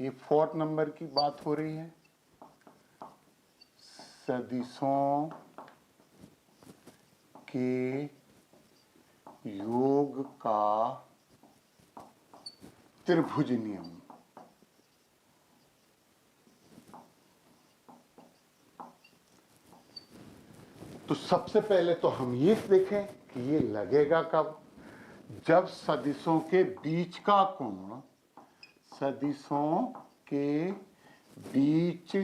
ये 4th number की बात हो रही है। सदिशों के योग का त्रिभुज नियम। तो सबसे पहले तो हम ये देखें कि ये लगेगा कब, जब सदिशों के बीच का कोण, सदिशों के बीच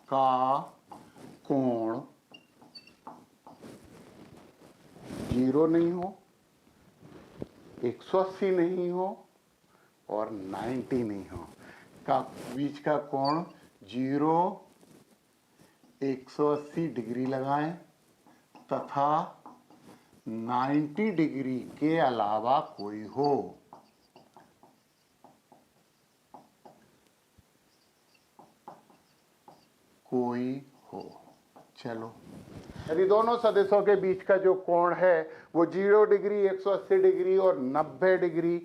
का कोण 0 नहीं हो, 180 नहीं हो और 90 नहीं हो। का बीच का कोण 0, 180 डिग्री लगाएं तथा 90 डिग्री के अलावा कोई हो। कोई हो। चलो, यदि दोनों सदिशों के बीच का जो कोण है वो 0 डिग्री, 180 डिग्री और 90 डिग्री,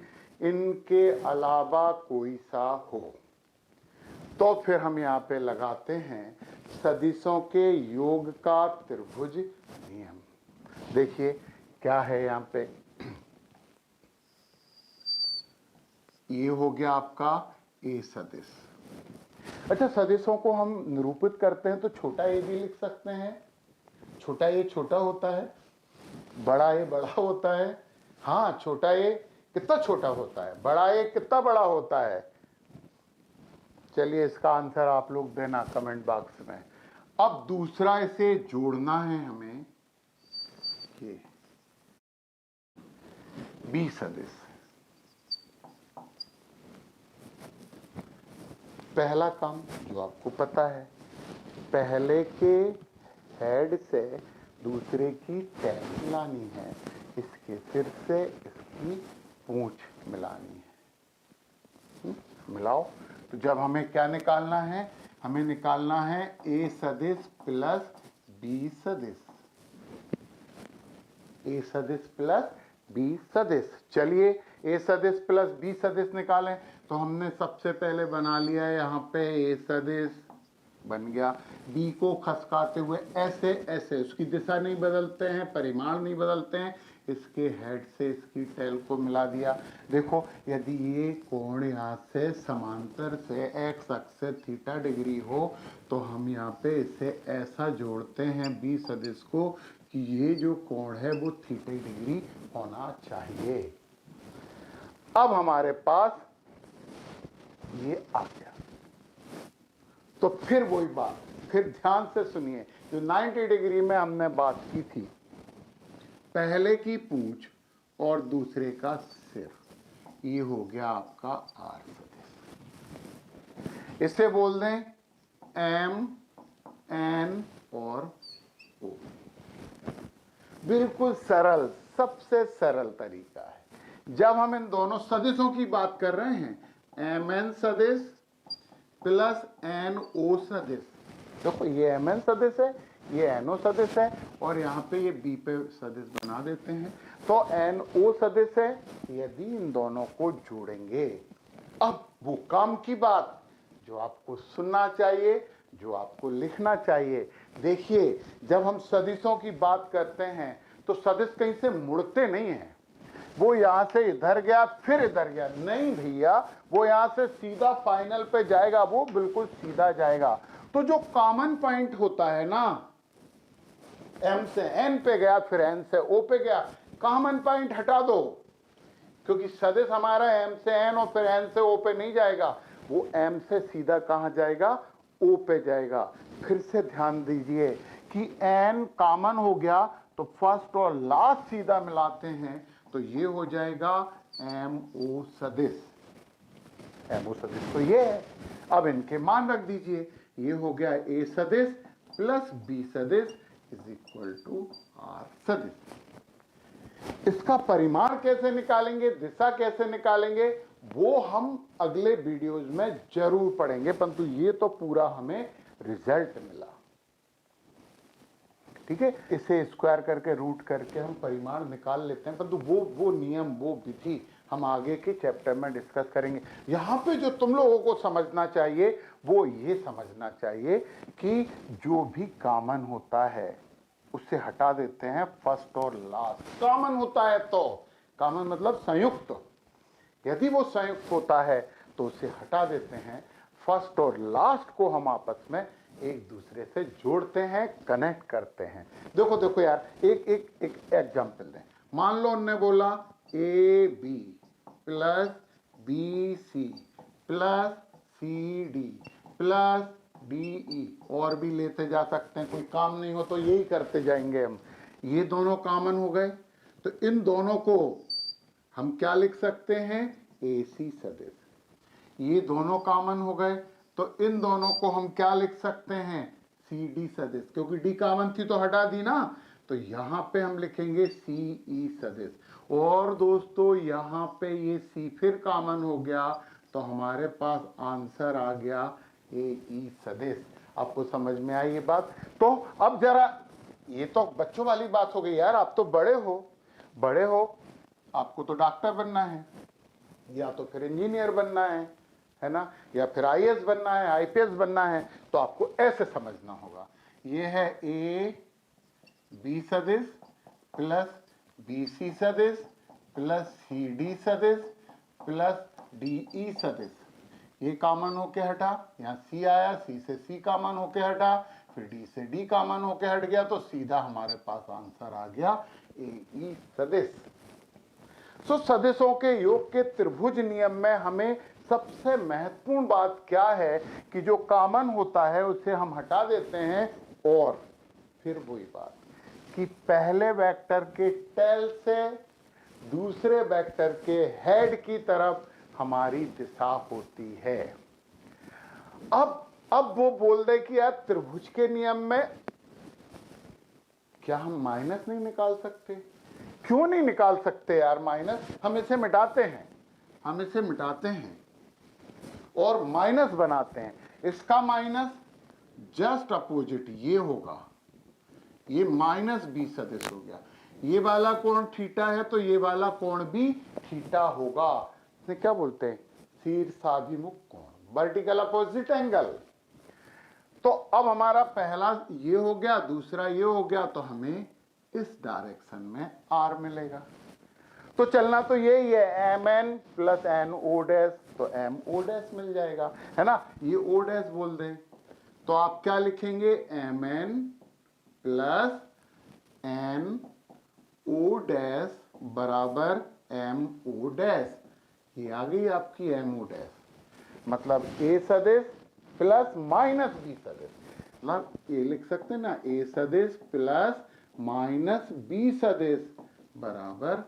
इनके अलावा कोई सा हो, तो फिर हम यहाँ पे लगाते हैं सदिशों के योग का त्रिभुज नियम। देखिए क्या है यहाँ पे, ये हो गया आपका ए सदिश। अच्छा, सदिशों को हम निरूपित करते हैं तो छोटा ए भी लिख सकते हैं। छोटा ए छोटा होता है, बड़ा ए बड़ा होता है। हाँ, छोटा ए कितना छोटा होता है, बड़ा ए कितना बड़ा होता है। चलिए, इसका आंसर आप लोग देना कमेंट बॉक्स में। अब दूसरा इसे जोड़ना है हमें, ये बी सदिश। पहला काम जो आपको पता है, पहले के हेड से दूसरे की टेल मिलानी है, इसके सिर से इसकी पूंछ मिलानी है। मिलाओ। तो जब हमें क्या निकालना है, हमें निकालना है ए सदिश प्लस बी सदिश, ए सदिश प्लस बी सदिश। चलिए, ए सदिश प्लस बी सदिश निकालें। तो हमने सबसे पहले बना लिया है यहाँ पे ए सदिश बन गया। बी को खसकाते हुए ऐसे ऐसे, उसकी दिशा नहीं बदलते हैं, परिमाण नहीं बदलते हैं, इसके हेड से इसकी टेल को मिला दिया। देखो, यदि ये कोण यहाँ से समांतर से एक्स अक्ष से थीटा डिग्री हो तो हम यहाँ पे इसे ऐसा जोड़ते हैं बी सदिश को कि ये जो कोण है वो थीटा डिग्री होना चाहिए। अब हमारे पास ये आ गया। तो फिर वही बात, फिर ध्यान से सुनिए, जो 90 डिग्री में हमने बात की थी, पहले की पूंछ और दूसरे का सिर, ये हो गया आपका आर सदिश। इसे बोल दें एम, एन और ओ। बिल्कुल सरल, सबसे सरल तरीका है। जब हम इन दोनों सदिशों की बात कर रहे हैं, एम एन सदिश प्लस एन ओ सदिश, देखो ये एम एन सदिश है, ये एन ओ सदिश है, और यहाँ पे ये बी पे सदिश बना देते हैं, तो एन ओ सदिश है। यदि इन दोनों को जोड़ेंगे, अब वो काम की बात जो आपको सुनना चाहिए, जो आपको लिखना चाहिए। देखिए, जब हम सदिशों की बात करते हैं तो सदिश कहीं से मुड़ते नहीं हैं। वो यहां से इधर गया फिर इधर गया, नहीं भैया, वो यहां से सीधा फाइनल पे जाएगा, वो बिल्कुल सीधा जाएगा। तो जो कॉमन पॉइंट होता है ना, एम से एन पे गया फिर एन से ओ पे गया, कॉमन पॉइंट हटा दो, क्योंकि सदिश हमारा एम से एन और फिर एन से ओ पे नहीं जाएगा, वो एम से सीधा कहां जाएगा, ओ पे जाएगा। फिर से ध्यान दीजिए कि एन कॉमन हो गया तो फर्स्ट और लास्ट सीधा मिलाते हैं, तो ये हो जाएगा एम ओ सदिश। एम ओ सदिश तो ये है। अब इनके मान रख दीजिए, ये हो गया ए सदिश प्लस बी सदिश इज इक्वल टू आर सदिश। इसका परिमाण कैसे निकालेंगे, दिशा कैसे निकालेंगे, वो हम अगले वीडियोज में जरूर पढ़ेंगे, परंतु ये तो पूरा हमें रिजल्ट मिला। ठीक है, इसे स्क्वायर करके रूट करके हम परिमाण निकाल लेते हैं, परंतु वो नियम, वो विधि हम आगे के चैप्टर में डिस्कस करेंगे। यहाँ पे जो तुम लोगों को समझना चाहिए वो ये समझना चाहिए कि जो भी कॉमन होता है उससे हटा देते हैं फर्स्ट और लास्ट। कॉमन होता है तो कॉमन मतलब संयुक्त, यदि वो संयुक्त होता है तो उसे हटा देते हैं। फर्स्ट और लास्ट को हम आपस में एक दूसरे से जोड़ते हैं, कनेक्ट करते हैं। देखो देखो यार, एक एग्जांपल दें। मान लो उन्होंने बोला A B plus B C plus C D plus D E, और भी लेते जा सकते हैं, कोई काम नहीं हो तो यही करते जाएंगे हम। ये दोनों कॉमन हो गए तो इन दोनों को हम क्या लिख सकते हैं, ए सी सदिश। ये दोनों कॉमन हो गए तो इन दोनों को हम क्या लिख सकते हैं, सी डी सदिश, क्योंकि डी कॉमन थी तो हटा दी ना, तो यहां पे हम लिखेंगे सी ई सदिश। और दोस्तों यहां पे ये सी फिर कॉमन हो गया तो हमारे पास आंसर आ गया ए ई सदिश। आपको समझ में आई ये बात? तो अब जरा, ये तो बच्चों वाली बात हो गई यार, आप तो बड़े हो, आपको तो डॉक्टर बनना है या तो फिर इंजीनियर बनना है ना, या फिर आईएएस बनना है, आईपीएस बनना है, तो आपको ऐसे समझना होगा। ये है ए बी सदिश प्लस बी सी सदिश प्लस सी डी सदिश प्लस डी ई सदिश। ये कॉमन होके हटा, यहाँ सी आया, सी से सी कॉमन होके हटा, फिर डी से डी कॉमन होके हट गया, तो सीधा हमारे पास आंसर आ गया ए ई सदिश। तो सदिशों के योग के त्रिभुज नियम में हमें सबसे महत्वपूर्ण बात क्या है कि जो कॉमन होता है उसे हम हटा देते हैं, और फिर वही बात कि पहले वेक्टर के टेल से दूसरे वेक्टर के हेड की तरफ हमारी दिशा होती है। अब वो बोल दे कि यार त्रिभुज के नियम में क्या हम माइनस नहीं निकाल सकते? क्यों नहीं निकाल सकते यार माइनस? हम इसे मिटाते हैं और माइनस बनाते हैं। इसका माइनस जस्ट अपोजिट ये होगा, ये माइनस बी सदिश हो गया। ये वाला कोण थीटा है तो ये वाला कोण भी थीटा होगा। इसे क्या बोलते हैं, शीर्षाभिमुख कोण, वर्टिकल अपोजिट एंगल। तो अब हमारा पहला ये हो गया, दूसरा ये हो गया, तो हमें इस डायरेक्शन में आर मिलेगा। तो चलना तो यही है, M N plus N O dash, तो एम ओ डैश मिल जाएगा, है ना। ये ओ डैश बोल दें तो आप क्या लिखेंगे, M N plus N O dash बराबर एम ओ डैश। ये आ गई आपकी एम ओ डैश, मतलब ए सदिश प्लस माइनस बी सदिश। मतलब ये लिख सकते हैं ना, ए सदिश प्लस माइनस बी सदिश बराबर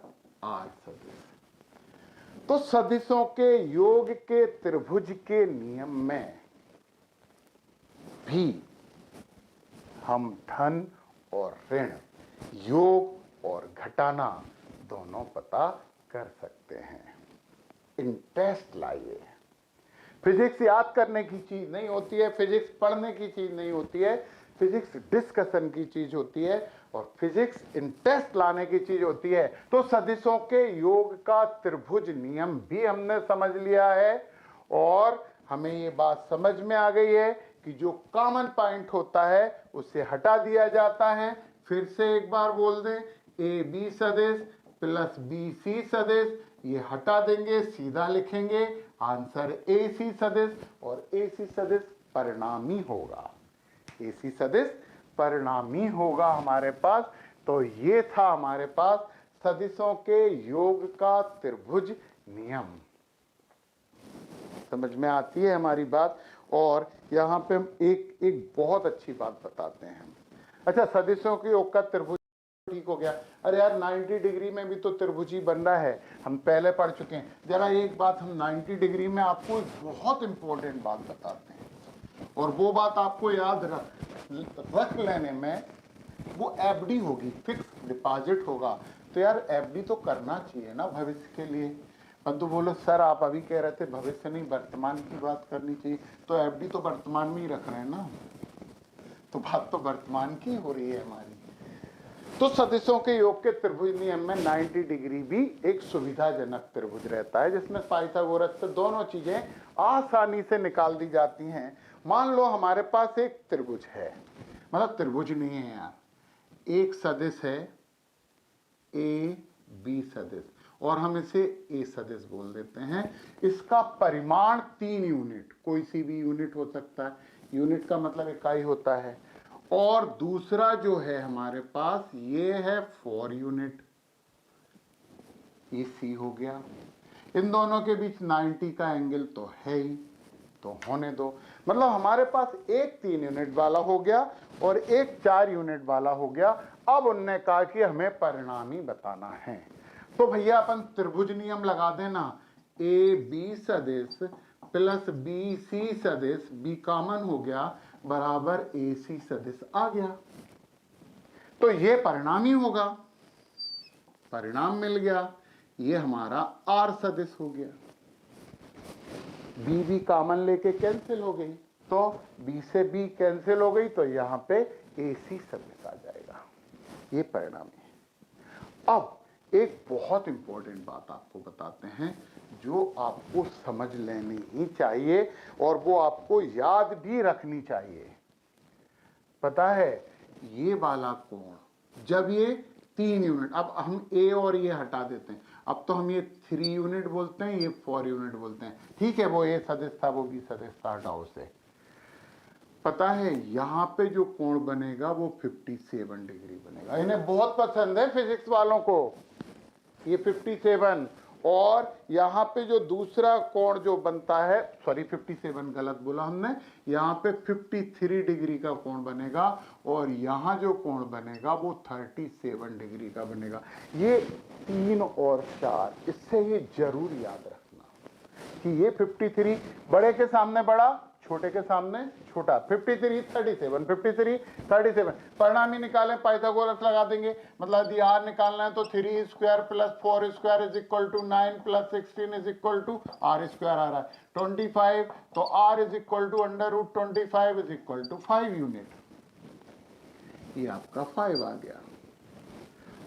आर सदिश। तो सदिशों के योग के त्रिभुज के नियम में भी हम धन और ऋण, योग और घटाना दोनों पता कर सकते हैं। इंटरेस्ट लाइए। फिजिक्स याद करने की चीज नहीं होती है, फिजिक्स पढ़ने की चीज नहीं होती है, फिजिक्स डिस्कशन की चीज होती है, और फिजिक्स इंटरेस्ट लाने की चीज होती है। तो सदिशों के योग का त्रिभुज नियम भी हमने समझ लिया है, और हमें ये बात समझ में आ गई है कि जो कॉमन पॉइंट होता है उसे हटा दिया जाता है। फिर से एक बार बोल दें, ए बी सदिश प्लस बी सी सदिश, ये हटा देंगे, सीधा लिखेंगे आंसर ए सी सदिश, और ए सी सदिश परिणामी होगा, ए सी सदिश परिणामी होगा हमारे पास। तो ये था हमारे पास सदिशों के योग का त्रिभुज नियम। समझ में आती है हमारी बात? और यहाँ पे हम एक बहुत अच्छी बात बताते हैं। अच्छा, सदिशों के योग का त्रिभुज ठीक हो गया। अरे यार 90 डिग्री में भी तो त्रिभुज ही बन रहा है, हम पहले पढ़ चुके हैं। जरा एक बात हम 90 डिग्री में आपको बहुत इंपॉर्टेंट बात बताते हैं, और वो बात आपको याद रख लेने में, वो एफडी होगी, फिक्स डिपॉजिट होगा। तो यार एफडी तो करना चाहिए ना भविष्य के लिए। पर तो बोलो सर आप अभी कह रहे थे भविष्य नहीं वर्तमान की बात करनी चाहिए, तो एफडी तो वर्तमान में ही रख रहे हैं ना, तो बात तो वर्तमान की हो रही है हमारी। तो सदिशों के योग के त्रिभुज नियम में 90 डिग्री भी एक सुविधाजनक त्रिभुज रहता है, जिसमें पाइथागोरस से दोनों चीजें आसानी से निकाल दी जाती हैं। मान लो हमारे पास एक त्रिभुज है, मतलब त्रिभुज नहीं है यार, एक सदिश है ए बी सदिश, और हम इसे ए सदिश बोल देते हैं। इसका परिमाण 3 यूनिट, कोई सी भी यूनिट हो सकता है, यूनिट का मतलब इकाई होता है। और दूसरा जो है हमारे पास ये है 4 यूनिट, ये सी हो गया। इन दोनों के बीच 90 का एंगल तो है ही, तो होने दो। मतलब हमारे पास एक 3 यूनिट वाला हो गया और एक 4 यूनिट वाला हो गया। अब उनने कहा कि हमें परिणाम ही बताना है, तो भैया अपन त्रिभुज नियम लगा देना, ए बी सदिश प्लस बी सी सदिश, बी कॉमन हो गया, बराबर ए सी सदिश आ गया। तो ये परिणाम ही होगा, परिणाम मिल गया, ये हमारा आर सदिश हो गया। बी बी कॉमन लेके कैंसिल हो गई, तो बी से बी कैंसिल हो गई, तो यहां पे ए सी सदिश आ जाएगा। ये परिणाम है। अब एक बहुत इंपॉर्टेंट बात आपको बताते हैं, जो आपको समझ लेनी ही चाहिए और वो आपको याद भी रखनी चाहिए। पता है, ये वाला कोण जब ये 3 यूनिट, अब हम ए और ये हटा देते हैं, अब तो हम ये 3 यूनिट बोलते हैं, ये 4 यूनिट बोलते हैं। ठीक है, वो ए सदिश था, वो बी सदिश था, हटाओ से। पता है यहां पे जो कोण बनेगा वो 57 डिग्री बनेगा। इन्हें बहुत पसंद है फिजिक्स वालों को ये 57, और यहां पे जो दूसरा कोण जो बनता है, सॉरी 57 गलत बोला हमने, यहां पे 53 डिग्री का कोण बनेगा, और यहां जो कोण बनेगा वो 37 डिग्री का बनेगा। ये 3 और 4, इससे ये जरूर याद रखना कि ये 53 बड़े के सामने बड़ा, छोटे के सामने छोटा, 53 37 53 37। परिणाम ही निकालें, पाइथागोरस लगा देंगे, मतलब यदि r निकालना है तो 3 square plus 4 square is equal to 9 plus 16 is equal to r square आ रहा है 25, तो r is equal to √25 is equal to 5 unit. ये आपका 5 आ गया।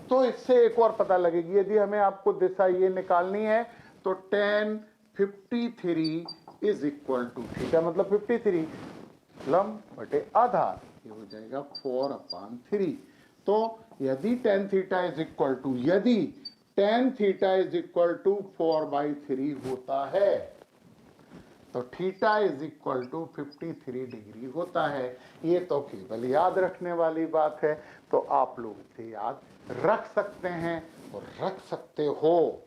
तो इससे एक और पता लगेगी, यदि हमें आपको दिशा ये निकालनी है तो tan 53 is equal to theta, मतलब 53 लंब बटे आधा, ये हो जाएगा 4/3। तो यदि tan theta is equal to, यदि tan theta is equal to 4/3 होता है, तो theta is equal to 53 degree होता है। ये तो केवल याद रखने वाली बात है, तो आप लोग इसे याद रख सकते हैं और रख सकते हो,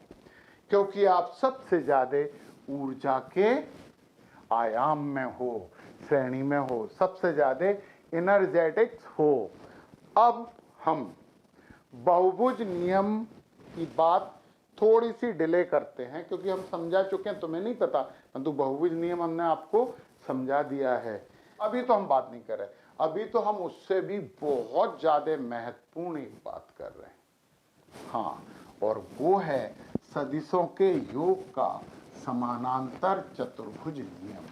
क्योंकि आप सबसे ज्यादा ऊर्जा के आयाम में हो, श्रेणी में हो, सबसे ज्यादा एनर्जेटिक्स हो। अब हम बहुभुज नियम की बात थोड़ी सी डिले करते हैं, क्योंकि हम समझा चुके हैं, तुम्हें नहीं पता, परंतु बहुभुज नियम हमने आपको समझा दिया है। अभी तो हम बात नहीं कर रहे, अभी तो हम उससे भी बहुत ज्यादा महत्वपूर्ण एक बात कर रहे हैं, हाँ, और वो है सदिशों के योग का समानांतर चतुर्भुज नियम।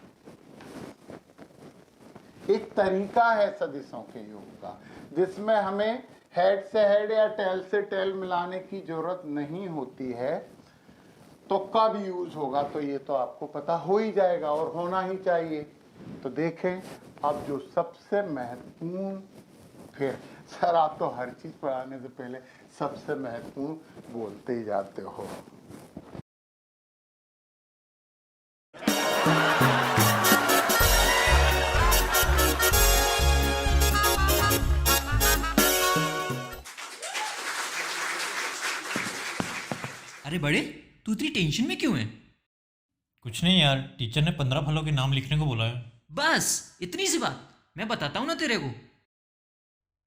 एक तरीका है सदिशों के योग का, जिसमें हमें हेड से हेड या टेल से टेल मिलाने की जरूरत नहीं होती है। तो कब यूज होगा, तो ये तो आपको पता हो ही जाएगा और होना ही चाहिए। तो देखें, अब जो सबसे महत्वपूर्ण, फिर सर आप तो हर चीज पढ़ाने से पहले सबसे महत्वपूर्ण बोलते ही जाते हो। अरे बड़े, तू इतनी टेंशन में क्यों है? कुछ नहीं यार, टीचर ने 15 फलों के नाम लिखने को बोला है। बस इतनी सी बात, मैं बताता हूँ ना तेरे को।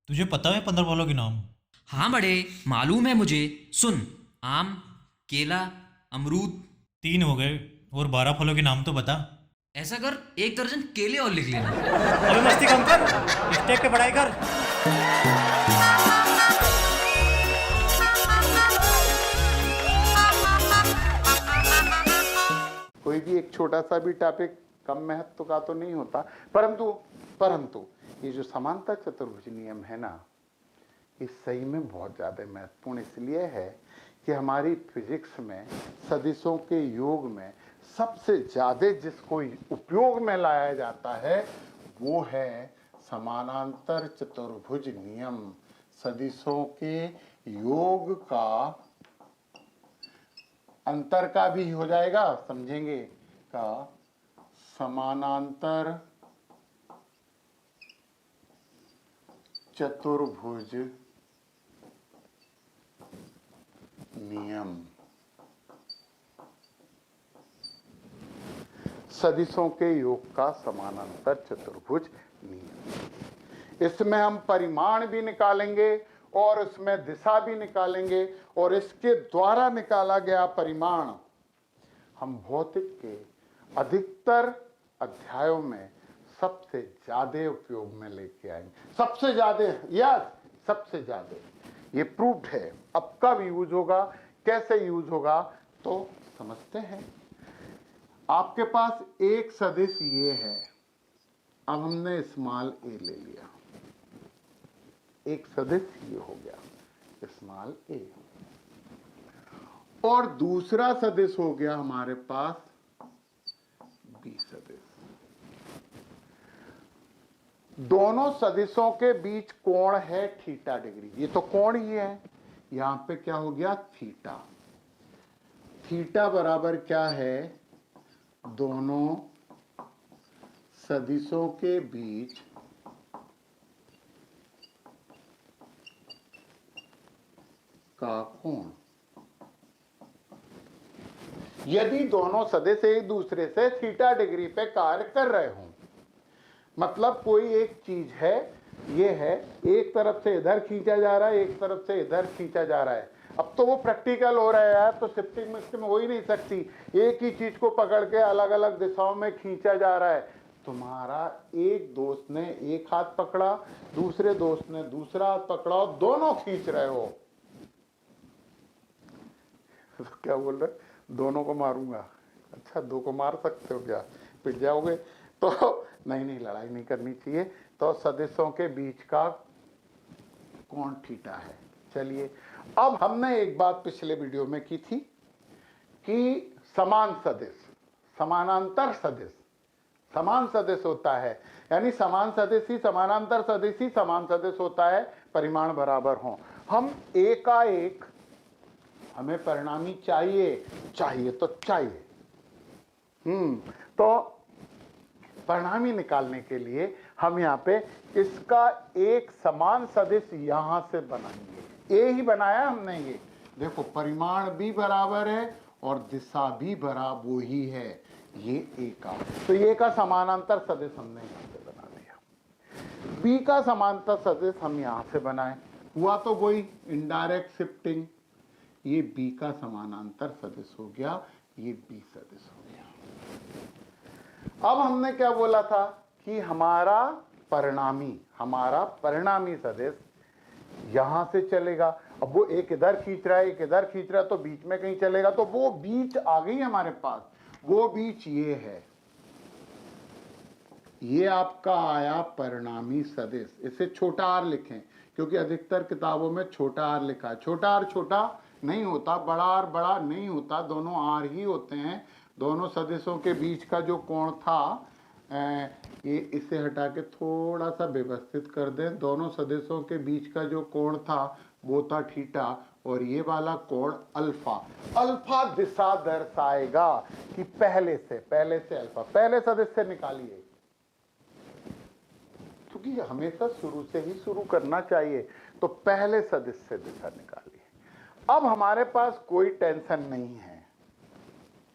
तुझे पता है 15 फलों के नाम? हाँ बड़े, मालूम है मुझे। सुन, आम, केला, अमरूद। 3 हो गए, और 12 फलों के नाम तो बता। ऐसा कर, 1 दर्जन केले और लिख लेना। अबे मस्ती कम कर, स्टेप पे पढ़ाई कर। कोई भी एक छोटा सा भी टॉपिक कम महत्व का तो नहीं होता, परंतु ये जो समांतर चतुर्भुज नियम है ना, ये सही में बहुत ज़्यादा महत्वपूर्ण इसलिए है कि हमारी फिजिक्स में सदिशों के योग में सबसे ज़्यादा जिसको उपयोग में लाया जाता है वो है समानांतर चतुर्भुज नियम। सदिशों के योग का अंतर का भी हो जाएगा, समझेंगे, का समानांतर चतुर्भुज नियम। सदिशों के योग का समानांतर चतुर्भुज नियम। इसमें हम परिमाण भी निकालेंगे और उसमें दिशा भी निकालेंगे और इसके द्वारा निकाला गया परिमाण हम भौतिक के अधिकतर अध्यायों में सबसे ज्यादा उपयोग में लेके आएंगे। सबसे ज्यादा, यस, सबसे ज्यादा ये प्रूव्ड है। अब कब यूज होगा, कैसे यूज होगा, तो समझते हैं। आपके पास एक सदिश ये है, अब हमने स्मॉल ए ले लिया, एक सदिश ये हो गया स्मॉल ए, और दूसरा सदिश हो गया हमारे पास बी सदिश। दोनों सदिशों के बीच कोण है थीटा डिग्री, ये तो कोण ही है, यहां पे क्या हो गया थीटा। थीटा बराबर क्या है, दोनों सदिशों के बीच का कोण। यदि दोनों सदिश एक दूसरे से थीटा डिग्री पे कार्य कर रहे हों, मतलब कोई एक चीज है, ये है, एक तरफ से इधर खींचा जा रहा है, एक तरफ से इधर खींचा जा रहा है। अब तो वो प्रैक्टिकल हो रहा है यार, तो शिफ्टिंग मिक्सिंग हो ही नहीं सकती, एक ही चीज को पकड़ के अलग अलग दिशाओं में खींचा जा रहा है। तुम्हारा एक दोस्त ने एक हाथ पकड़ा, दूसरे दोस्त ने दूसरा हाथ पकड़ा और दोनों खींच रहे हो, तो क्या बोल रहे, दोनों को मारूंगा। अच्छा, दो को मार सकते हो क्या, पिट जाओगे? तो नहीं, लड़ाई नहीं करनी चाहिए। तो सदिशों के बीच का कोण थीटा है। चलिए, अब हमने एक बात पिछले वीडियो में की थी कि समान सदिश, समानांतर सदिश, समान सदिश होता है, यानी समान सदिश ही समानांतर सदिश ही समान सदिश होता है, परिमाण बराबर हो। हम एकाएक हमें परिणामी चाहिए, तो चाहिए, तो परिणामी निकालने के लिए हम यहाँ पे इसका एक समान सदिश यहां से बनाएंगे। ए ही बनाया हमने, ये देखो परिमाण भी बराबर है और दिशा भी बराबर वो ही है, ये ए का, तो ये का समानांतर सदिश हमने यहां से बना दिया। बी का समानांतर सदिश हम यहां से बनाए, हुआ तो वही इनडायरेक्ट शिफ्टिंग। ये बी का समानांतर सदिश हो गया, ये बी सदिश हो गया। अब हमने क्या बोला था कि हमारा परिणामी सदिश यहां से चलेगा। अब वो एक इधर खींच रहा है, एक इधर खींच रहा है, तो बीच में कहीं चलेगा, तो वो बीच आ गई हमारे पास, वो बीच ये है, ये आपका आया परिणामी सदिश। इसे छोटा आर लिखें, क्योंकि अधिकतर किताबों में छोटा आर लिखा है। छोटा आर छोटा नहीं होता, बड़ा आर बड़ा नहीं होता, दोनों आर ही होते हैं। दोनों सदिशों के बीच का जो कोण था, ये इसे हटा के थोड़ा सा व्यवस्थित कर दें। दोनों सदिशों के बीच का जो कोण था वो था थीटा, और ये वाला कोण अल्फा। अल्फा दिशा दर्शाएगा कि पहले से अल्फा, पहले सदिश से निकालिए, क्योंकि हमेशा शुरू से ही शुरू करना चाहिए, तो पहले सदिश से दिशा निकालिए। अब हमारे पास कोई टेंशन नहीं है,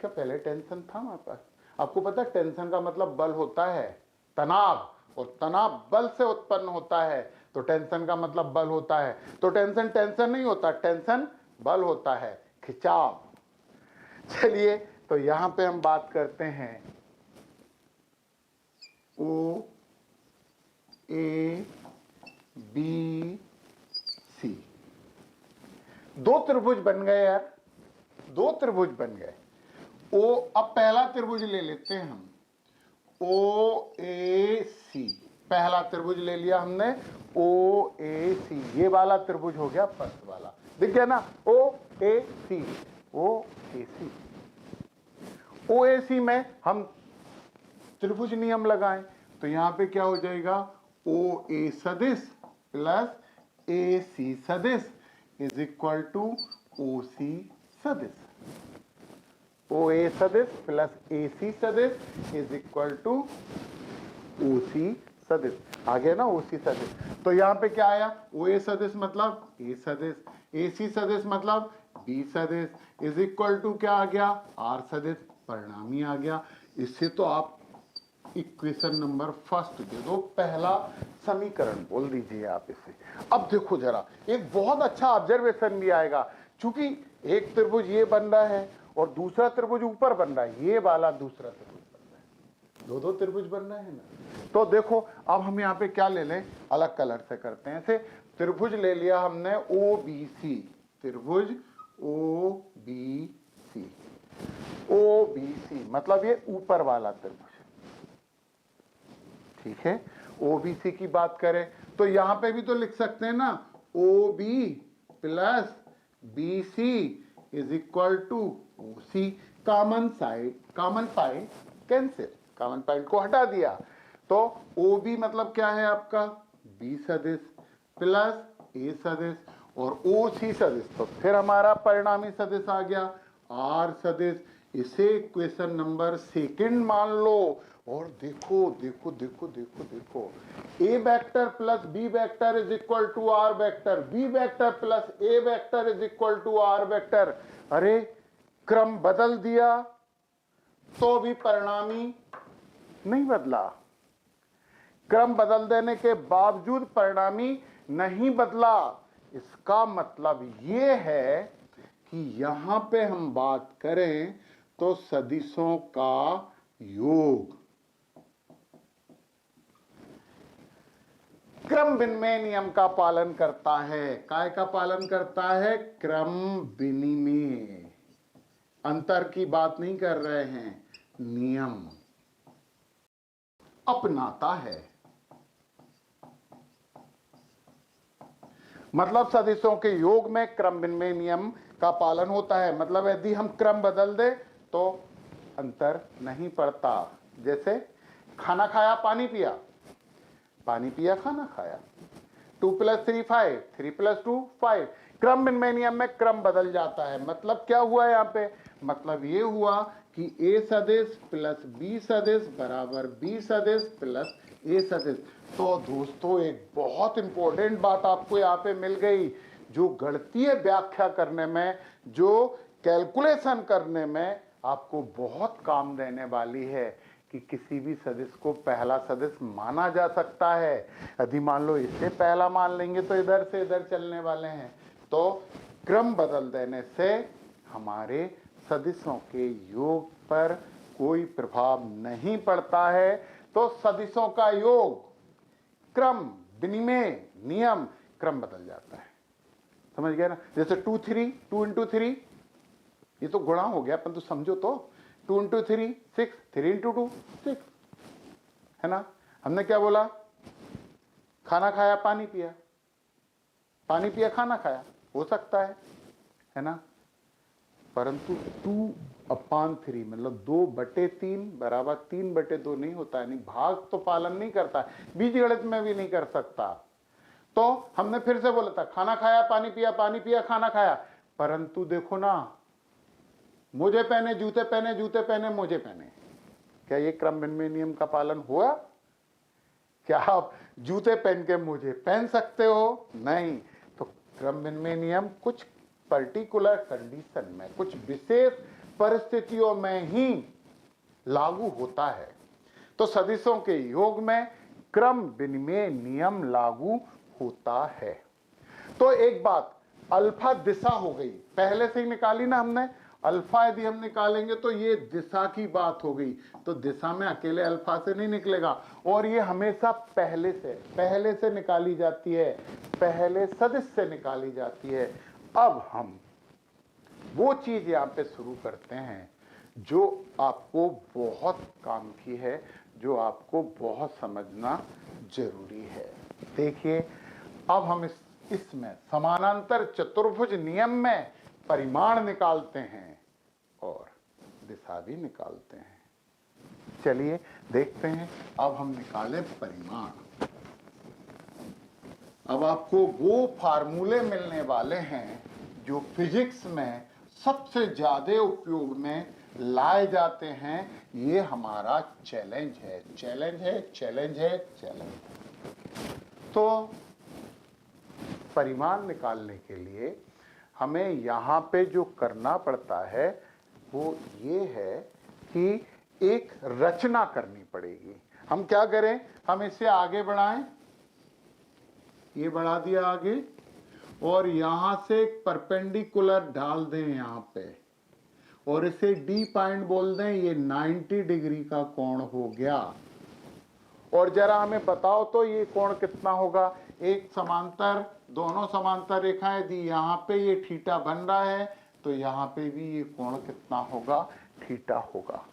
क्या पहले टेंशन था हमारे पास? आपको पता है टेंशन का मतलब बल होता है तनाव, और तनाव बल से उत्पन्न होता है, तो टेंशन का मतलब बल होता है। तो टेंशन नहीं होता, टेंशन बल होता है, खिंचाव। चलिए, तो यहां पे हम बात करते हैं ओ ए बी सी, दो त्रिभुज बन गए यार, दो त्रिभुज बन गए। अब पहला त्रिभुज ले लेते हैं हम, ओ ए सी, पहला त्रिभुज ले लिया हमने ओ ए सी, ये वाला त्रिभुज हो गया फर्स्ट वाला, दिख गया ना, ओ ए सी, ओ ए सी। ओ ए सी में हम त्रिभुज नियम लगाएं तो यहां पे क्या हो जाएगा, ओ ए सदिश प्लस ए सी सदिश इज इक्वल टू ओ सी सदिश। ओ ए सदिश प्लस ए सी सदिश इज इक्वल टू ओ सी सदिश। आ गया ना ओ सी सदिश। तो यहां पे क्या आया, ओ ए सदिश मतलब ए सदिश, ए सी सदिश मतलब बी सदिश इज इक्वल टू क्या आ गया, आर सदिश, परिणामी आ गया। इससे तो आप इक्वेशन नंबर फर्स्ट दे दो, पहला समीकरण बोल दीजिए आप इसे। अब देखो जरा, एक बहुत अच्छा ऑब्जर्वेशन भी आएगा, चूंकि एक त्रिभुज ये बन रहा है और दूसरा त्रिभुज ऊपर बन रहा है, ये वाला दूसरा त्रिभुज बन रहा है, दो त्रिभुज बन रहे हैं ना। तो देखो अब हम यहाँ पे क्या ले लें, अलग कलर से करते हैं। ऐसे त्रिभुज ले लिया हमने ओ बी सी, त्रिभुज O B C, O B C मतलब ये ऊपर वाला त्रिभुज, ठीक है। ओबीसी की बात करें तो यहां पे भी तो लिख सकते हैं ना, O B plus B C is equal to O C. Common side, common point cancel, common point को हटा दिया तो ओ बी मतलब क्या है आपका, बी सदिश प्लस ए सदिश और ओ सी सदिश, तो फिर हमारा परिणामी सदिश आ गया आर सदिश। इसे इक्वेशन नंबर सेकंड मान लो। और देखो देखो देखो देखो देखो, A vector plus B vector is equal to R vector, B vector plus A vector is equal to R vector. अरे क्रम बदल दिया तो भी परिणामी नहीं बदला, क्रम बदल देने के बावजूद परिणामी नहीं बदला। इसका मतलब ये है कि यहां पे हम बात करें तो सदिशों का योग क्रम विनिमय नियम का पालन करता है। काय का पालन करता है, क्रम विनिमय, अंतर की बात नहीं कर रहे हैं, नियम अपनाता है। मतलब सदिशों के योग में क्रम विनिमय नियम का पालन होता है। मतलब यदि हम क्रम बदल दे तो अंतर नहीं पड़ता। जैसे खाना खाया पानी पिया, पानी पिया खाना खाया, 2 + 3 5, 3 + 2 5। क्रम विनिमय नियम में क्रम बदल जाता है। मतलब क्या हुआ यहाँ पे, मतलब ये हुआ कि ए सदिश प्लस बी सदिश बराबर बी सदिश प्लस ए सदिश। तो दोस्तों एक बहुत इंपॉर्टेंट बात आपको यहाँ पे मिल गई, जो गणितीय व्याख्या करने में, जो कैलकुलेशन करने में आपको बहुत काम देने वाली है कि किसी भी सदिश को पहला सदिश माना जा सकता है। यदि मान लो इसे पहला मान लेंगे तो इधर से इधर चलने वाले हैं, तो क्रम बदल देने से हमारे सदिशों के योग पर कोई प्रभाव नहीं पड़ता है। तो सदिशों का योग, क्रम विनिमय नियम, क्रम बदल जाता है। समझ गए ना। जैसे 2 3, 2 × 3, ये तो गुणा हो गया, पर तो समझो तो 2 × 3 6, 3 × 2 6, है ना। हमने क्या बोला, खाना खाया पानी पिया, पानी पिया खाना खाया, हो सकता है ना। परंतु 2/3 मतलब 2/3 बराबर 3/2 नहीं होता है, नहीं भाग तो पालन नहीं करता, बीजगणित में भी नहीं कर सकता। तो हमने फिर से बोला था खाना खाया पानी पिया खाना खाया, परंतु देखो ना, मोजे पहने जूते पहने, जूते पहने मोजे पहने, क्या ये क्रम विनिमय नियम का पालन हुआ? क्या आप जूते पहन के मोजे पहन सकते हो? नहीं। तो क्रम विनिमय नियम कुछ पर्टिकुलर कंडीशन में, कुछ विशेष परिस्थितियों में ही लागू होता है। तो सदिशों के योग में क्रम विनिमय नियम लागू होता है। तो एक बात, अल्फा दिशा हो गई, पहले से ही निकाली ना हमने। अल्फा यदि हम निकालेंगे तो ये दिशा की बात हो गई, तो दिशा में अकेले अल्फा से नहीं निकलेगा, और ये हमेशा पहले से निकाली जाती है, पहले सदिश से निकाली जाती है। अब हम वो चीज यहां पे शुरू करते हैं जो आपको बहुत काम की है, जो आपको बहुत समझना जरूरी है। देखिए अब हम इसमें समानांतर चतुर्भुज नियम में परिमाण निकालते हैं और दिशा भी निकालते हैं। चलिए देखते हैं, अब हम निकालें परिमाण। अब आपको वो फार्मूले मिलने वाले हैं जो फिजिक्स में सबसे ज्यादा उपयोग में लाए जाते हैं। ये हमारा चैलेंज है, चैलेंज है, चैलेंज है, चैलेंज है। तो परिमाण निकालने के लिए हमें यहाँ पे जो करना पड़ता है वो ये है कि एक रचना करनी पड़ेगी। हम क्या करें, हम इसे आगे बढ़ाएं, ये बढ़ा दिया आगे, और यहां से एक परपेंडिकुलर डाल दें यहां पे, और इसे डी पॉइंट बोल दें। ये 90 डिग्री का कोण हो गया। और जरा हमें बताओ तो ये कोण कितना होगा। एक समांतर, दोनों समांतर रेखाएं दी, यहां पे ये थीटा बन रहा है, तो यहां पे भी ये कोण कितना होगा, थीटा होगा।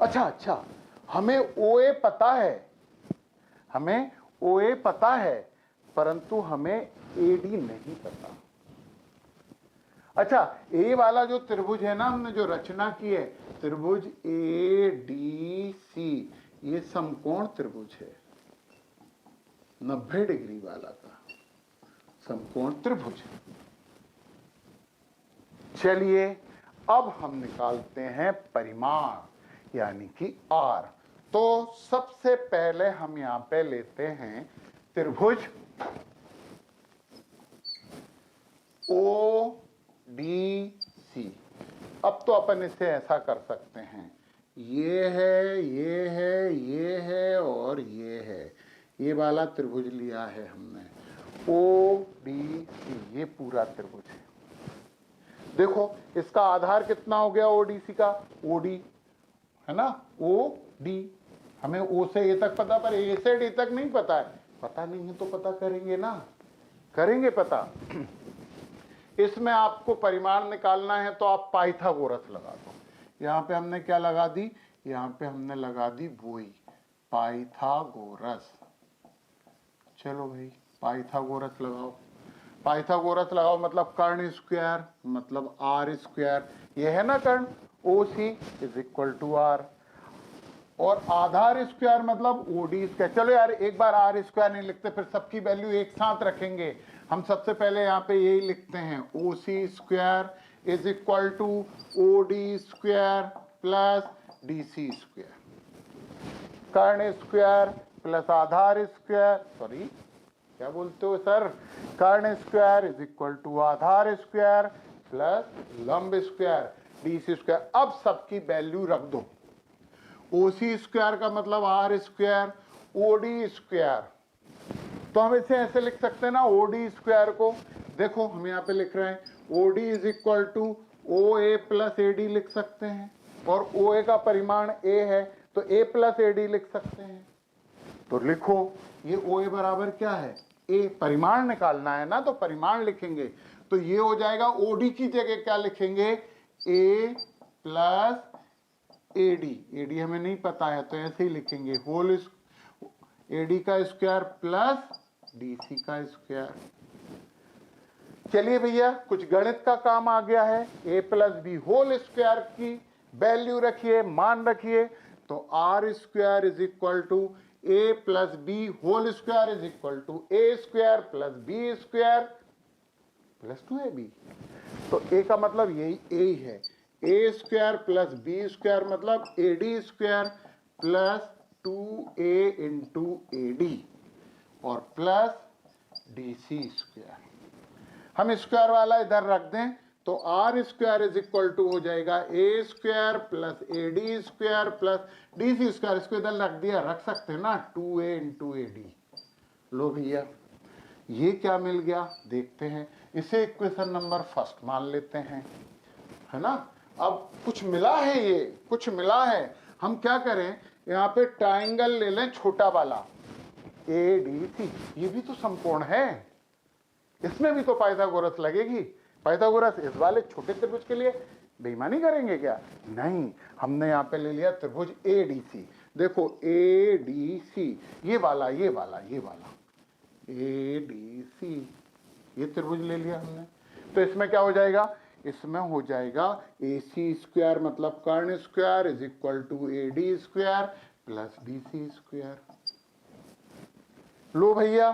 अच्छा, हमें OA पता है, हमें OA पता है, परंतु हमें AD नहीं पता। अच्छा, ए वाला जो त्रिभुज है ना, हमने जो रचना की है, त्रिभुज ADC, ये समकोण त्रिभुज है, 90 डिग्री वाला का समकोण त्रिभुज। चलिए अब हम निकालते हैं परिमाण यानी कि R। तो सबसे पहले हम यहां पे लेते हैं त्रिभुज ODC। अब तो अपन इसे ऐसा कर सकते हैं, ये है, ये है, ये है और ये है। ये वाला त्रिभुज लिया है हमने, ODC, ये पूरा त्रिभुज है। देखो इसका आधार कितना हो गया ODC का, OD है ना, OD। हमें O से A तक पता, पर A से D तक नहीं पता है। पता नहीं है तो पता करेंगे ना, करेंगे पता। इसमें आपको परिमाण निकालना है तो आप पाइथागोरस लगा दो। यहाँ पे हमने क्या लगा दी, यहाँ पे हमने लगा दी बोई, पाइथागोरस। चलो भाई पाइथागोरस लगाओ, पाइथागोरस लगाओ मतलब कर्ण स्क्वायर मतलब R स्क्वायर। ये है ना कर्ण, OC is equal to R, और आधार स्क्वायर मतलब OD स्क्वायर। चलो यार एक बार R स्क्वायर नहीं लिखते, फिर सबकी वैल्यू एक साथ रखेंगे। हम सबसे पहले यहाँ पे यही लिखते हैं, OC square is equal to OD square plus DC square, कर्ण स्क्वायर प्लस आधार स्क्वायर, सॉरी क्या बोलते हो सर, कर्ण स्क्वायर इज इक्वल टू आधार स्क्वायर प्लस लंब स्क्वायर DC स्क्वायर। अब सबकी वैल्यू रख दो। OC स्क्वायर का मतलब R स्क्वायर, OD स्क्वायर, तो हम इसे ऐसे लिख सकते हैं ना, OD स्क्वायर को। देखो हम यहाँ पे लिख रहे हैं OD is equal to OA plus AD लिख सकते हैं, और OA का परिमाण A है तो A प्लस AD लिख सकते हैं। तो लिखो ये OA बराबर क्या है, A। परिमाण निकालना है ना तो परिमाण लिखेंगे, तो ये हो जाएगा OD की जगह क्या लिखेंगे, A प्लस AD। AD हमें नहीं पता है तो ऐसे ही लिखेंगे, होल AD का स्क्वायर प्लस DC का स्क्वायर। चलिए भैया कुछ गणित का काम आ गया है। A plus B whole square की वैल्यू रखिए, मान रखिए, तो R square is equal to A plus B whole square is equal to A square plus B square plus 2AB। तो A का मतलब यही A ही है, A square plus B square मतलब AD square plus 2A into AD और plus DC square. हम square वाला इधर रख दें तो R square is equal to हो जाएगा A square plus AD square plus DC square. इसको इधर रख दिया, रख सकते हैं ना, 2A इंटू AD। लो भैया ये क्या मिल गया, देखते हैं। इसे इक्वेशन नंबर फर्स्ट मान लेते हैं, है ना। अब कुछ मिला है, ये कुछ मिला है, हम क्या करें, यहाँ पे ट्राइंगल ले लें छोटा वाला ADC। ये भी तो समकोण है, इसमें भी तो पाइथागोरस लगेगी। पाइथागोरस इस वाले छोटे त्रिभुज के लिए बेईमानी करेंगे क्या, नहीं। हमने यहाँ पे ले लिया त्रिभुज ADC। देखो ए डी सी, ये वाला ए डी सी, ये त्रिभुज ले लिया हमने। तो इसमें क्या हो जाएगा, इसमें हो जाएगा ए सी स्क्वायर मतलब कर्ण square is equal to A D square plus D C square. लो भैया,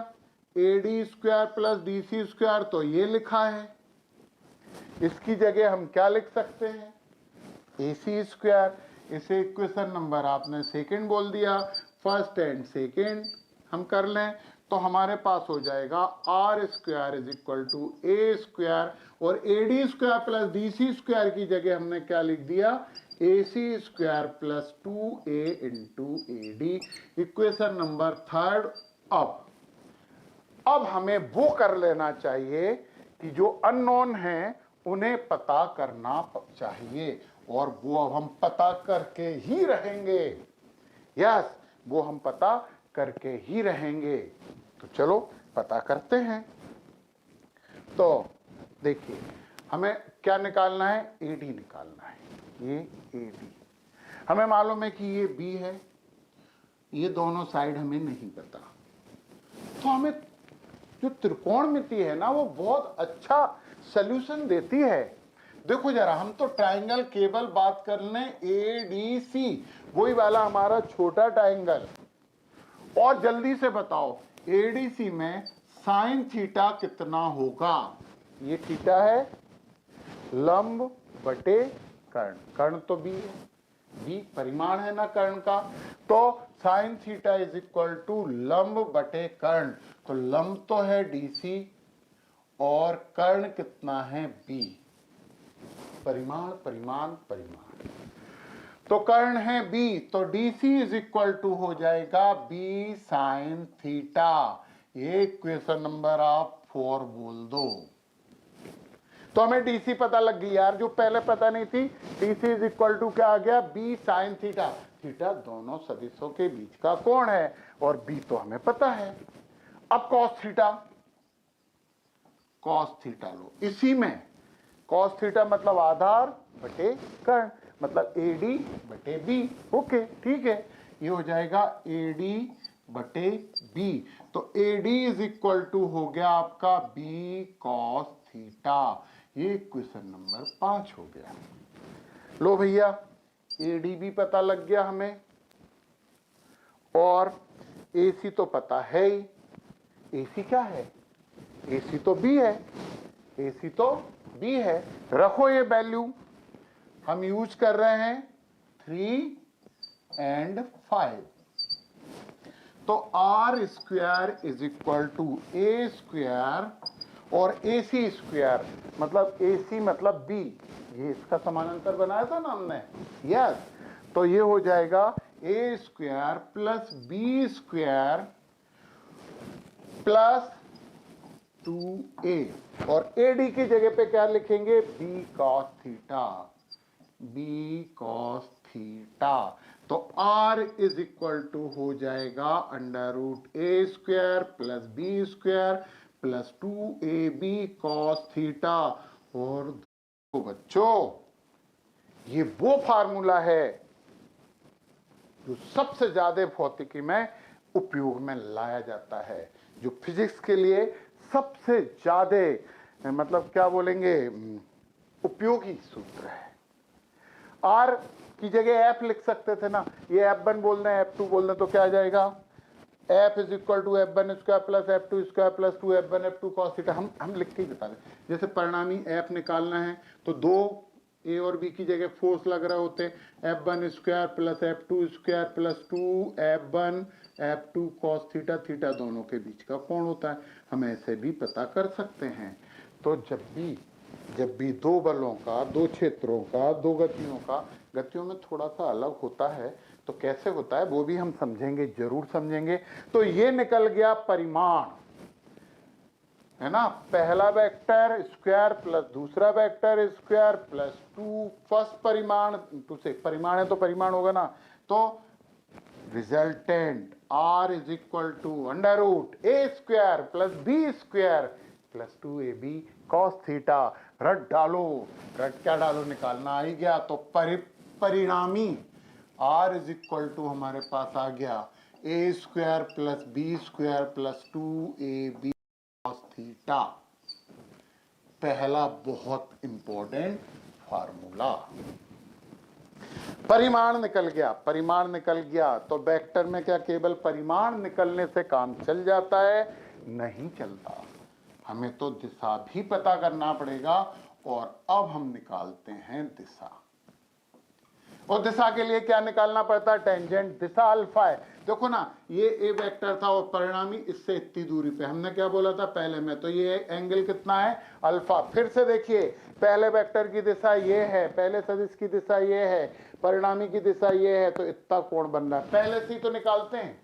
A D square plus D C square तो ये लिखा है, इसकी जगह हम क्या लिख सकते हैं, ए सी स्क्वायर। इसे इक्वेशन नंबर आपने सेकंड बोल दिया, फर्स्ट एंड सेकंड हम कर लें तो हमारे पास हो जाएगा R square is equal to A square, और A D square plus D C square की जगह हमने क्या लिख दिया, A C square plus 2a into A D, equation number third. अब हमें वो कर लेना चाहिए कि जो अननोन हैं उन्हें पता करना चाहिए, और वो अब हम पता करके ही रहेंगे। यस, वो हम पता करके ही रहेंगे। तो चलो पता करते हैं। तो देखिए, हमें क्या निकालना है, एडी निकालना है। ये एडी हमें मालूम है कि ये बी है, ये दोनों साइड हमें नहीं पता। तो हमें जो त्रिकोणमिति है ना वो बहुत अच्छा सॉल्यूशन देती है। देखो जरा, हम तो ट्रायंगल केवल बात कर लें ए डी सी, वही वाला हमारा छोटा ट्रायंगल। और जल्दी से बताओ ए डी सी में साइन थीटा कितना होगा, ये थीटा है, लंब बटे कर्ण, कर्ण तो बी है, बी परिमाण है ना कर्ण का, तो sine theta is equal to लंब बटे कर्ण। तो लंब तो है डीसी और कर्ण कितना है बी, परिमाण परिमाण परिमाण, तो कर्ण है बी, तो डीसी इज इक्वल टू हो जाएगा बी साइन थीटा। ये इक्वेशन नंबर आप 4 बोल दो। तो हमें डीसी पता लग गई यार, जो पहले पता नहीं थी। डीसी इज इक्वल टू क्या आ गया, बी साइन थीटा। थीटा दोनों सदिशों के बीच का कोण है और बी तो हमें पता है। अब कॉस थीटा, कॉस थीटा लो, इसी में कॉस थीटा मतलब आधार बटे कर्ण, मतलब एडी बटे बी। ओके ठीक है, ये हो जाएगा एडी बटे बी। तो एडी इज इक्वल टू हो गया आपका बी कॉस थीटा। ये इक्वेशन नंबर 5 हो गया। लो भैया, एडी भी पता लग गया हमें, और एसी तो पता है ही। एसी क्या है, एसी तो बी है, एसी तो बी है। रखो ये वैल्यू, हम यूज कर रहे हैं 3 and 5। तो R square is equal to A square और ए सी स्क्वायर, मतलब ए सी मतलब बी, ये इसका समानांतर बनाया था ना हमने। यस, तो ये हो जाएगा A square plus B square plus 2a, और AD की जगह पे क्या लिखेंगे, b cos theta, b cos theta. तो r इज इक्वल टू हो जाएगा under root A square plus B square plus 2ab cos theta. और तो बच्चों, ये वो फार्मूला है जो सबसे ज्यादा भौतिकी में उपयोग में लाया जाता है, जो फिजिक्स के लिए सबसे ज्यादा मतलब क्या बोलेंगे उपयोगी सूत्र है। आर की जगह एफ लिख सकते थे ना, ये F1 बोल रहे हैं, F2 बोल रहे हैं, तो क्या आ जाएगा, F is equal to F1 square plus F2 square plus 2F1 F2 cos theta. हम लिख के ही बता रहे। जैसे परिणामी F निकालना है तो दो ए और बी की जगह फोर्स लग रहे होते, F1 square plus F2 square plus 2F1 F2 cos theta, theta दोनों के बीच का कोण होता है। हम ऐसे भी पता कर सकते हैं। तो जब भी दो बलों का, दो क्षेत्रों का, दो गतियों का, गतियों में थोड़ा सा अलग होता है, तो कैसे होता है वो भी हम समझेंगे, जरूर समझेंगे। तो ये निकल गया परिमाण, है ना, पहला वेक्टर स्क्वायर प्लस दूसरा वेक्टर स्क्वायर प्लस 2 फर्स्ट परिमाण टू से, परिमाण है तो परिमाण होगा ना। तो resultant r is equal to under root A square plus B square plus 2ab cos theta. रट डालो, रट क्या डालो, निकालना आ ही गया। तो परिणामी r इज इक्वल टू हमारे पास आ गया A square plus B square plus 2ab cos theta. पहला बहुत इंपॉर्टेंट फार्मूला। परिमाण निकल गया, परिमाण निकल गया तो वेक्टर में क्या केवल परिमाण निकलने से काम चल जाता है? नहीं चलता, हमें तो दिशा भी पता करना पड़ेगा। और अब हम निकालते हैं दिशा। और दिशा के लिए क्या निकालना पड़ता है? टेंजेंट दिशा अल्फा है। देखो ना, ये ए वेक्टर था और परिणामी इससे इतनी दूरी पे, हमने क्या बोला था पहले में, तो ये एंगल कितना है? अल्फा। फिर से देखिए, पहले वेक्टर की दिशा ये है, पहले सदिश की दिशा ये है, परिणामी की दिशा ये है, तो इतना कोण बन रहा है। पहले से ही तो निकालते हैं।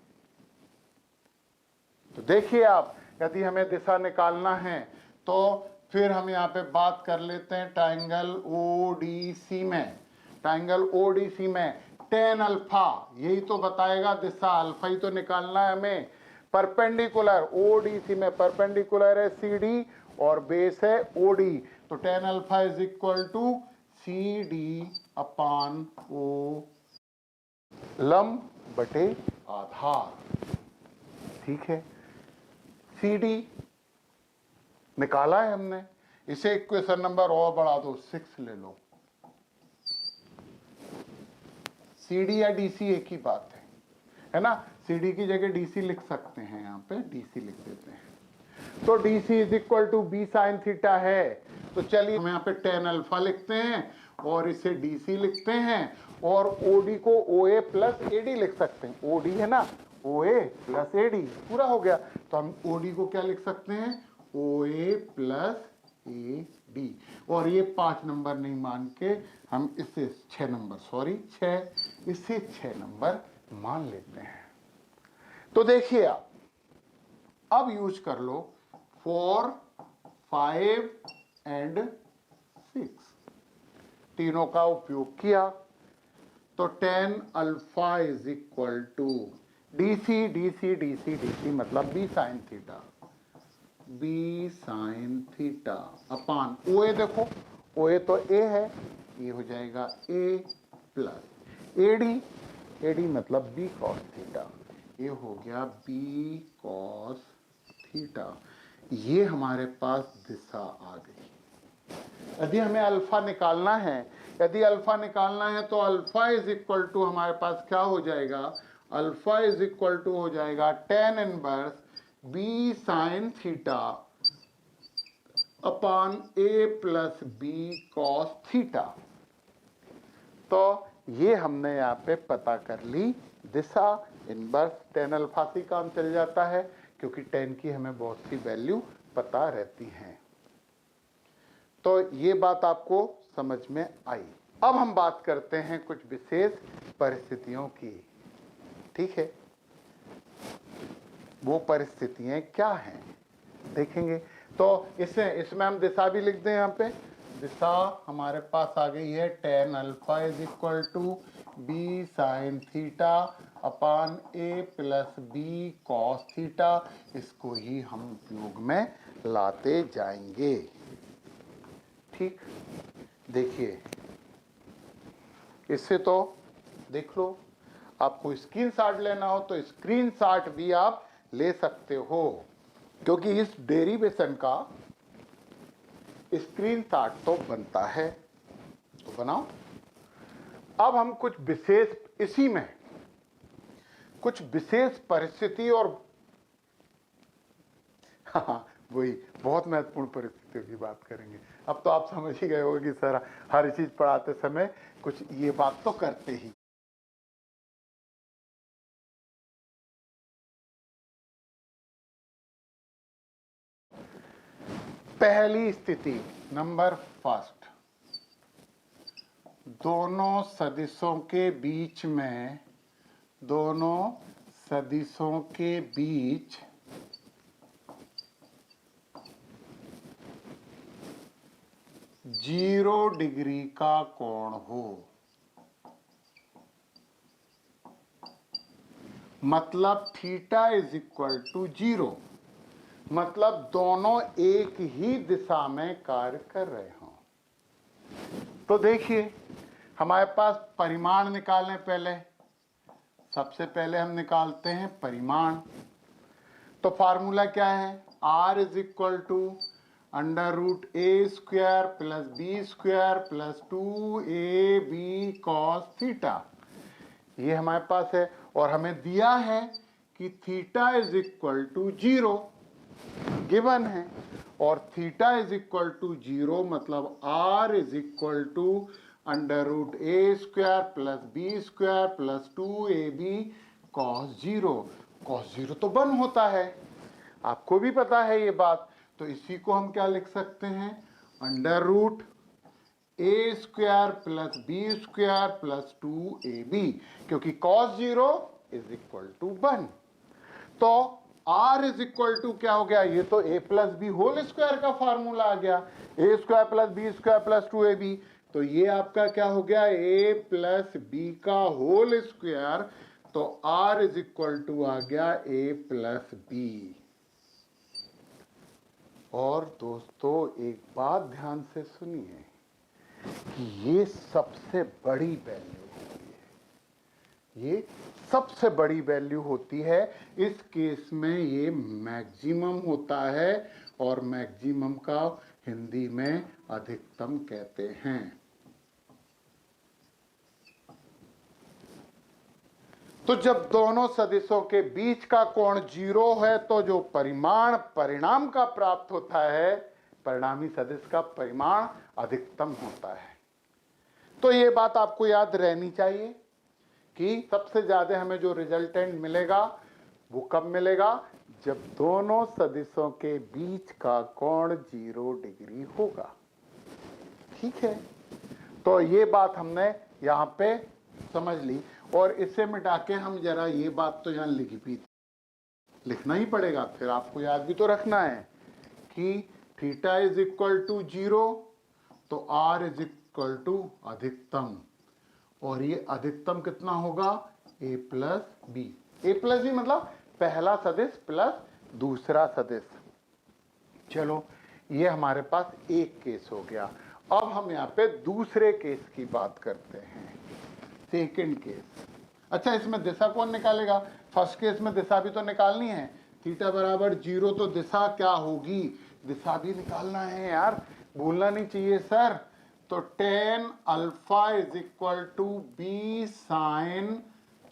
तो देखिए आप, यदि हमें दिशा निकालना है तो फिर हम यहाँ पे बात कर लेते हैं ट्राइंगल ओडीसी में। ट्राइंगल ओडीसी में tan अल्फा यही तो बताएगा दिशा, अल्फा ही तो निकालना है हमें। परपेंडिकुलर ओडीसी में परपेंडिकुलर है सीडी और बेस है ओडी, तो tan alpha is equal to CD upon ओ लंब बटे आधार। ठीक है, सीडी निकाला है हमने, इसे इक्वेशन नंबर और बढ़ा दो, 6 ले लो। सीडी या डीसी एक ही बात है ना? सीडी की जगह डीसी लिख सकते हैं, यहाँ पे डीसी लिख देते हैं। तो DC is equal to B sine theta है। तो चलिए हम यहाँ पे tan अल्फा लिखते हैं और इसे डीसी लिखते हैं, और ओडी को ओए प्लस एडी लिख सकते हैं। ओडी है ना, ओए प्लस एडी, पूरा हो गया। तो हम ओडी को क्या लिख सकते हैं? ओए प्लस ए डी। और ये 5 नंबर नहीं मान के हम इसे 6 नंबर, सॉरी 6, इसे 6 नंबर मान लेते हैं। तो देखिए आप, अब यूज कर लो 4, 5 एंड 6, तीनों का उपयोग किया। तो tan alpha is equal to DC DC DC DC मतलब B sine theta, B sine theta upon OA. देखो ओए तो ए है, ये हो जाएगा ए प्लस एडी, एडी मतलब बी कॉस थीटा, ये हो गया बी कॉस थीटा। ये हमारे पास दिशा आ गई। यदि हमें अल्फा निकालना है, यदि अल्फा निकालना है तो अल्फा इज इक्वल टू हमारे पास क्या हो जाएगा? अल्फा इज इक्वल टू हो जाएगा tan inverse B sine theta upon A plus B cos theta. तो ये हमने यहाँ पे पता कर ली दिशा। इनवर्स tan अल्फा से काम चल जाता है, क्योंकि tan की हमें बहुत सी वैल्यू पता रहती हैं। तो ये बात आपको समझ में आई। अब हम बात करते हैं कुछ विशेष परिस्थितियों की। ठीक है, वो परिस्थितियां क्या हैं देखेंगे। तो इसमें हम दिशा भी लिख दें। यहाँ पे दिशा हमारे पास आ गई है tan alpha is equal to B sine theta upon A plus B cos theta. इसको ही हम उपयोग में लाते जाएंगे। ठीक, देखिए इससे तो देख लो, आपको स्क्रीनशॉट लेना हो तो स्क्रीनशॉट भी आप ले सकते हो, क्योंकि इस डेरिवेशन का स्क्रीनशॉट तो बनता है, तो बनाओ। अब हम कुछ विशेष, इसी में कुछ विशेष परिस्थिति और वही बहुत महत्वपूर्ण परिस्थितियों की बात करेंगे। अब तो आप समझ ही गए होंगे कि सर हर चीज पढ़ाते समय कुछ ये बात तो करते ही। पहली स्थिति नंबर फर्स्ट, दोनों सदिशों के बीच में, दोनों सदिशों के बीच 0 डिग्री का कोण हो। मतलब थीटा इज इक्वल टू 0, मतलब दोनों एक ही दिशा में कार्य कर रहे हों। तो देखिए हमारे पास परिमाण निकालें पहले। सबसे पहले हम निकालते हैं परिमाण। तो फार्मूला क्या है, r is equal to under root A square plus B square plus 2ab cos theta. ये हमारे पास है और हमें दिया है कि theta is equal to 0 given है, और थीटा इज इक्वल टू 0 मतलब r is equal to under root A square plus B square plus 2ab cos 0। Cos 0 तो 1 होता है, आपको भी पता है ये बात। तो इसी को हम क्या लिख सकते हैं, under root A square plus B square plus 2ab, क्योंकि कॉस 0 इज इक्वल टू 1। तो r इज इक्वल टू क्या हो गया, ये तो a plus B whole square का फार्मूला आ गया, a square plus B square plus 2ab। तो ये आपका क्या हो गया, a प्लस बी का होल स्क्वायर। तो r इज इक्वल टू आ गया a प्लस बी। और दोस्तों एक बात ध्यान से सुनिए कि ये सबसे बड़ी वैल्यू होती है, ये सबसे बड़ी वैल्यू होती है। इस केस में ये मैक्सिमम होता है, और मैक्सिमम का हिंदी में अधिकतम कहते हैं। तो जब दोनों सदिशों के बीच का कोण 0 है तो जो परिणाम का प्राप्त होता है, परिणामी सदिश का परिमाण अधिकतम होता है। तो ये बात आपको याद रहनी चाहिए कि सबसे ज्यादा हमें जो रिजल्टेंट मिलेगा वो कब मिलेगा, जब दोनों सदिशों के बीच का कोण 0 डिग्री होगा। ठीक है, तो ये बात हमने यहां पे समझ ली। और इसे मिटा के हम जरा ये बात तो यहां लिखना ही पड़ेगा, फिर आपको याद भी तो रखना है कि थीटा इज इक्वल टू 0, तो r इज इक्वल टू अधिकतम, और ये अधिकतम कितना होगा, a plus B. a plus B मतलब पहला सदिश प्लस दूसरा सदिश। चलो ये हमारे पास एक केस हो गया। अब हम यहाँ पे दूसरे केस की बात करते हैं, सेकंड केस। अच्छा, इसमें दिशा कौन निकालेगा, फर्स्ट केस में दिशा भी तो निकालनी है। थीटा बराबर 0, तो दिशा क्या होगी, दिशा भी निकालना है यार, भूलना नहीं चाहिए सर। तो tan alpha is equal to B sine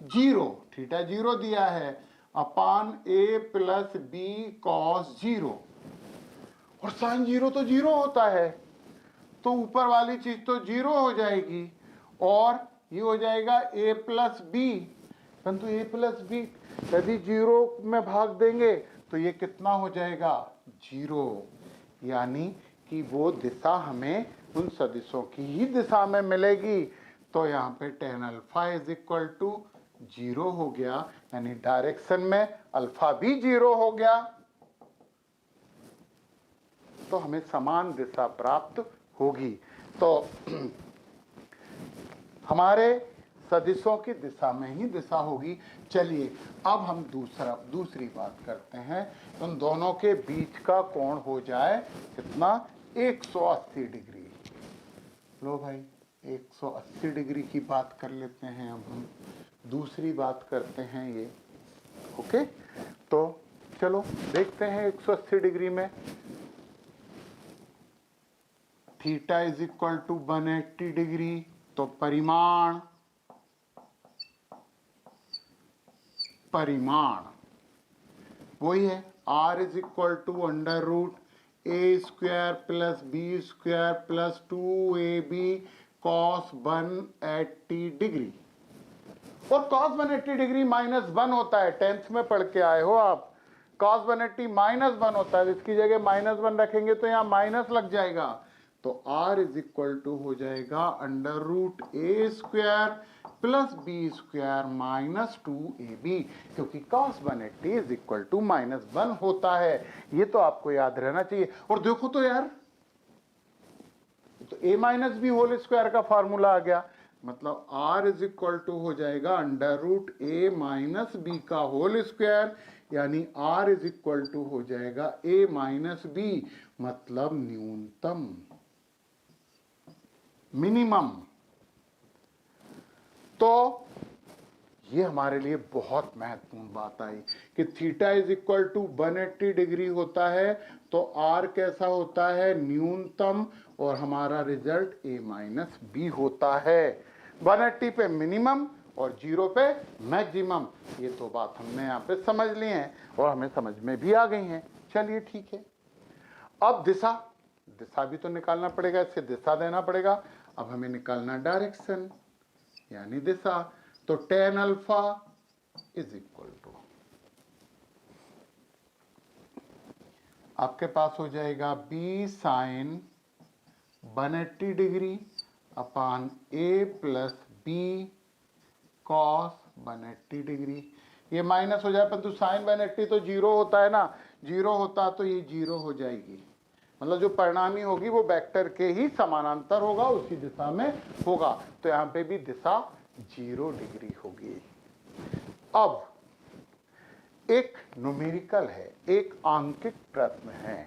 0, theta 0 दिया है, upon a plus B cos 0। और साइन 0 तो 0 होता है, तो ऊपर वाली चीज तो 0 हो जाएगी, और ये हो जाएगा a प्लस बी। परंतु a प्लस बी यदि 0 में भाग देंगे तो ये कितना हो जाएगा, 0। यानी कि वो दिशा हमें उन सदिशों की ही दिशा में मिलेगी। तो यहाँ पे tan alpha is equal to 0 हो गया, यानी डायरेक्शन में अल्फा भी 0 हो गया। तो हमें समान दिशा प्राप्त होगी। तो हमारे सदिशों की दिशा में ही दिशा होगी। चलिए अब हम दूसरी बात करते हैं। उन दोनों के बीच का कोण हो जाए कितना, 180 डिग्री। लो भाई 180 डिग्री की बात कर लेते हैं। अब हम दूसरी बात करते हैं ये, ओके। तो चलो देखते हैं 180 डिग्री में theta is equal to 180 degree. तो परिमाण वही है, r is equal to under root A square plus B square plus 2ab cos 180 degree. और cos 180 डिग्री -1 होता है, 10th में पढ़ के आए हो आप। cos 180 -1 होता है, इसकी जगह -1 रखेंगे तो यहाँ माइनस लग जाएगा। तो r इज इक्वल टू हो जाएगा under root A square plus B square minus 2ab, क्योंकि cos 180 इज इक्वल टू -1 होता है। ये तो आपको याद रहना चाहिए। और देखो तो यार, तो a minus B whole square का फॉर्मूला आ गया, मतलब r इज इक्वल टू हो जाएगा under root a minus B का होल स्क्वायर, यानी r इज इक्वल टू हो जाएगा a माइनस बी, मतलब न्यूनतम, मिनिमम। तो ये हमारे लिए बहुत महत्वपूर्ण बात आई कि theta is equal to 180 degree होता है, तो आर कैसा होता है, न्यूनतम, और हमारा रिजल्ट ए माइनस बी होता है। 180 पे मिनिमम और 0 पे मैक्सिमम। ये तो बात हमने यहाँ पे समझ ली है और हमें समझ में भी आ गई है। चलिए ठीक है, अब दिशा भी तो निकालना पड़ेगा, इससे दिशा देना पड़ेगा। अब हमें निकालना डायरेक्शन यानी दिशा। तो tan alpha is equal to, आपके पास हो जाएगा b sine 180 degree upon a plus b cos 180 degree. ये माइनस हो जाए, परंतु साइन 180 तो 0 होता है ना, 0 होता तो ये 0 हो जाएगी। मतलब जो परिणामी होगी वो वेक्टर के ही समानांतर होगा, उसी दिशा में होगा। तो यहाँ पे भी दिशा 0 डिग्री होगी। अब एक न्यूमेरिकल है, एक आंकिक प्रश्न है,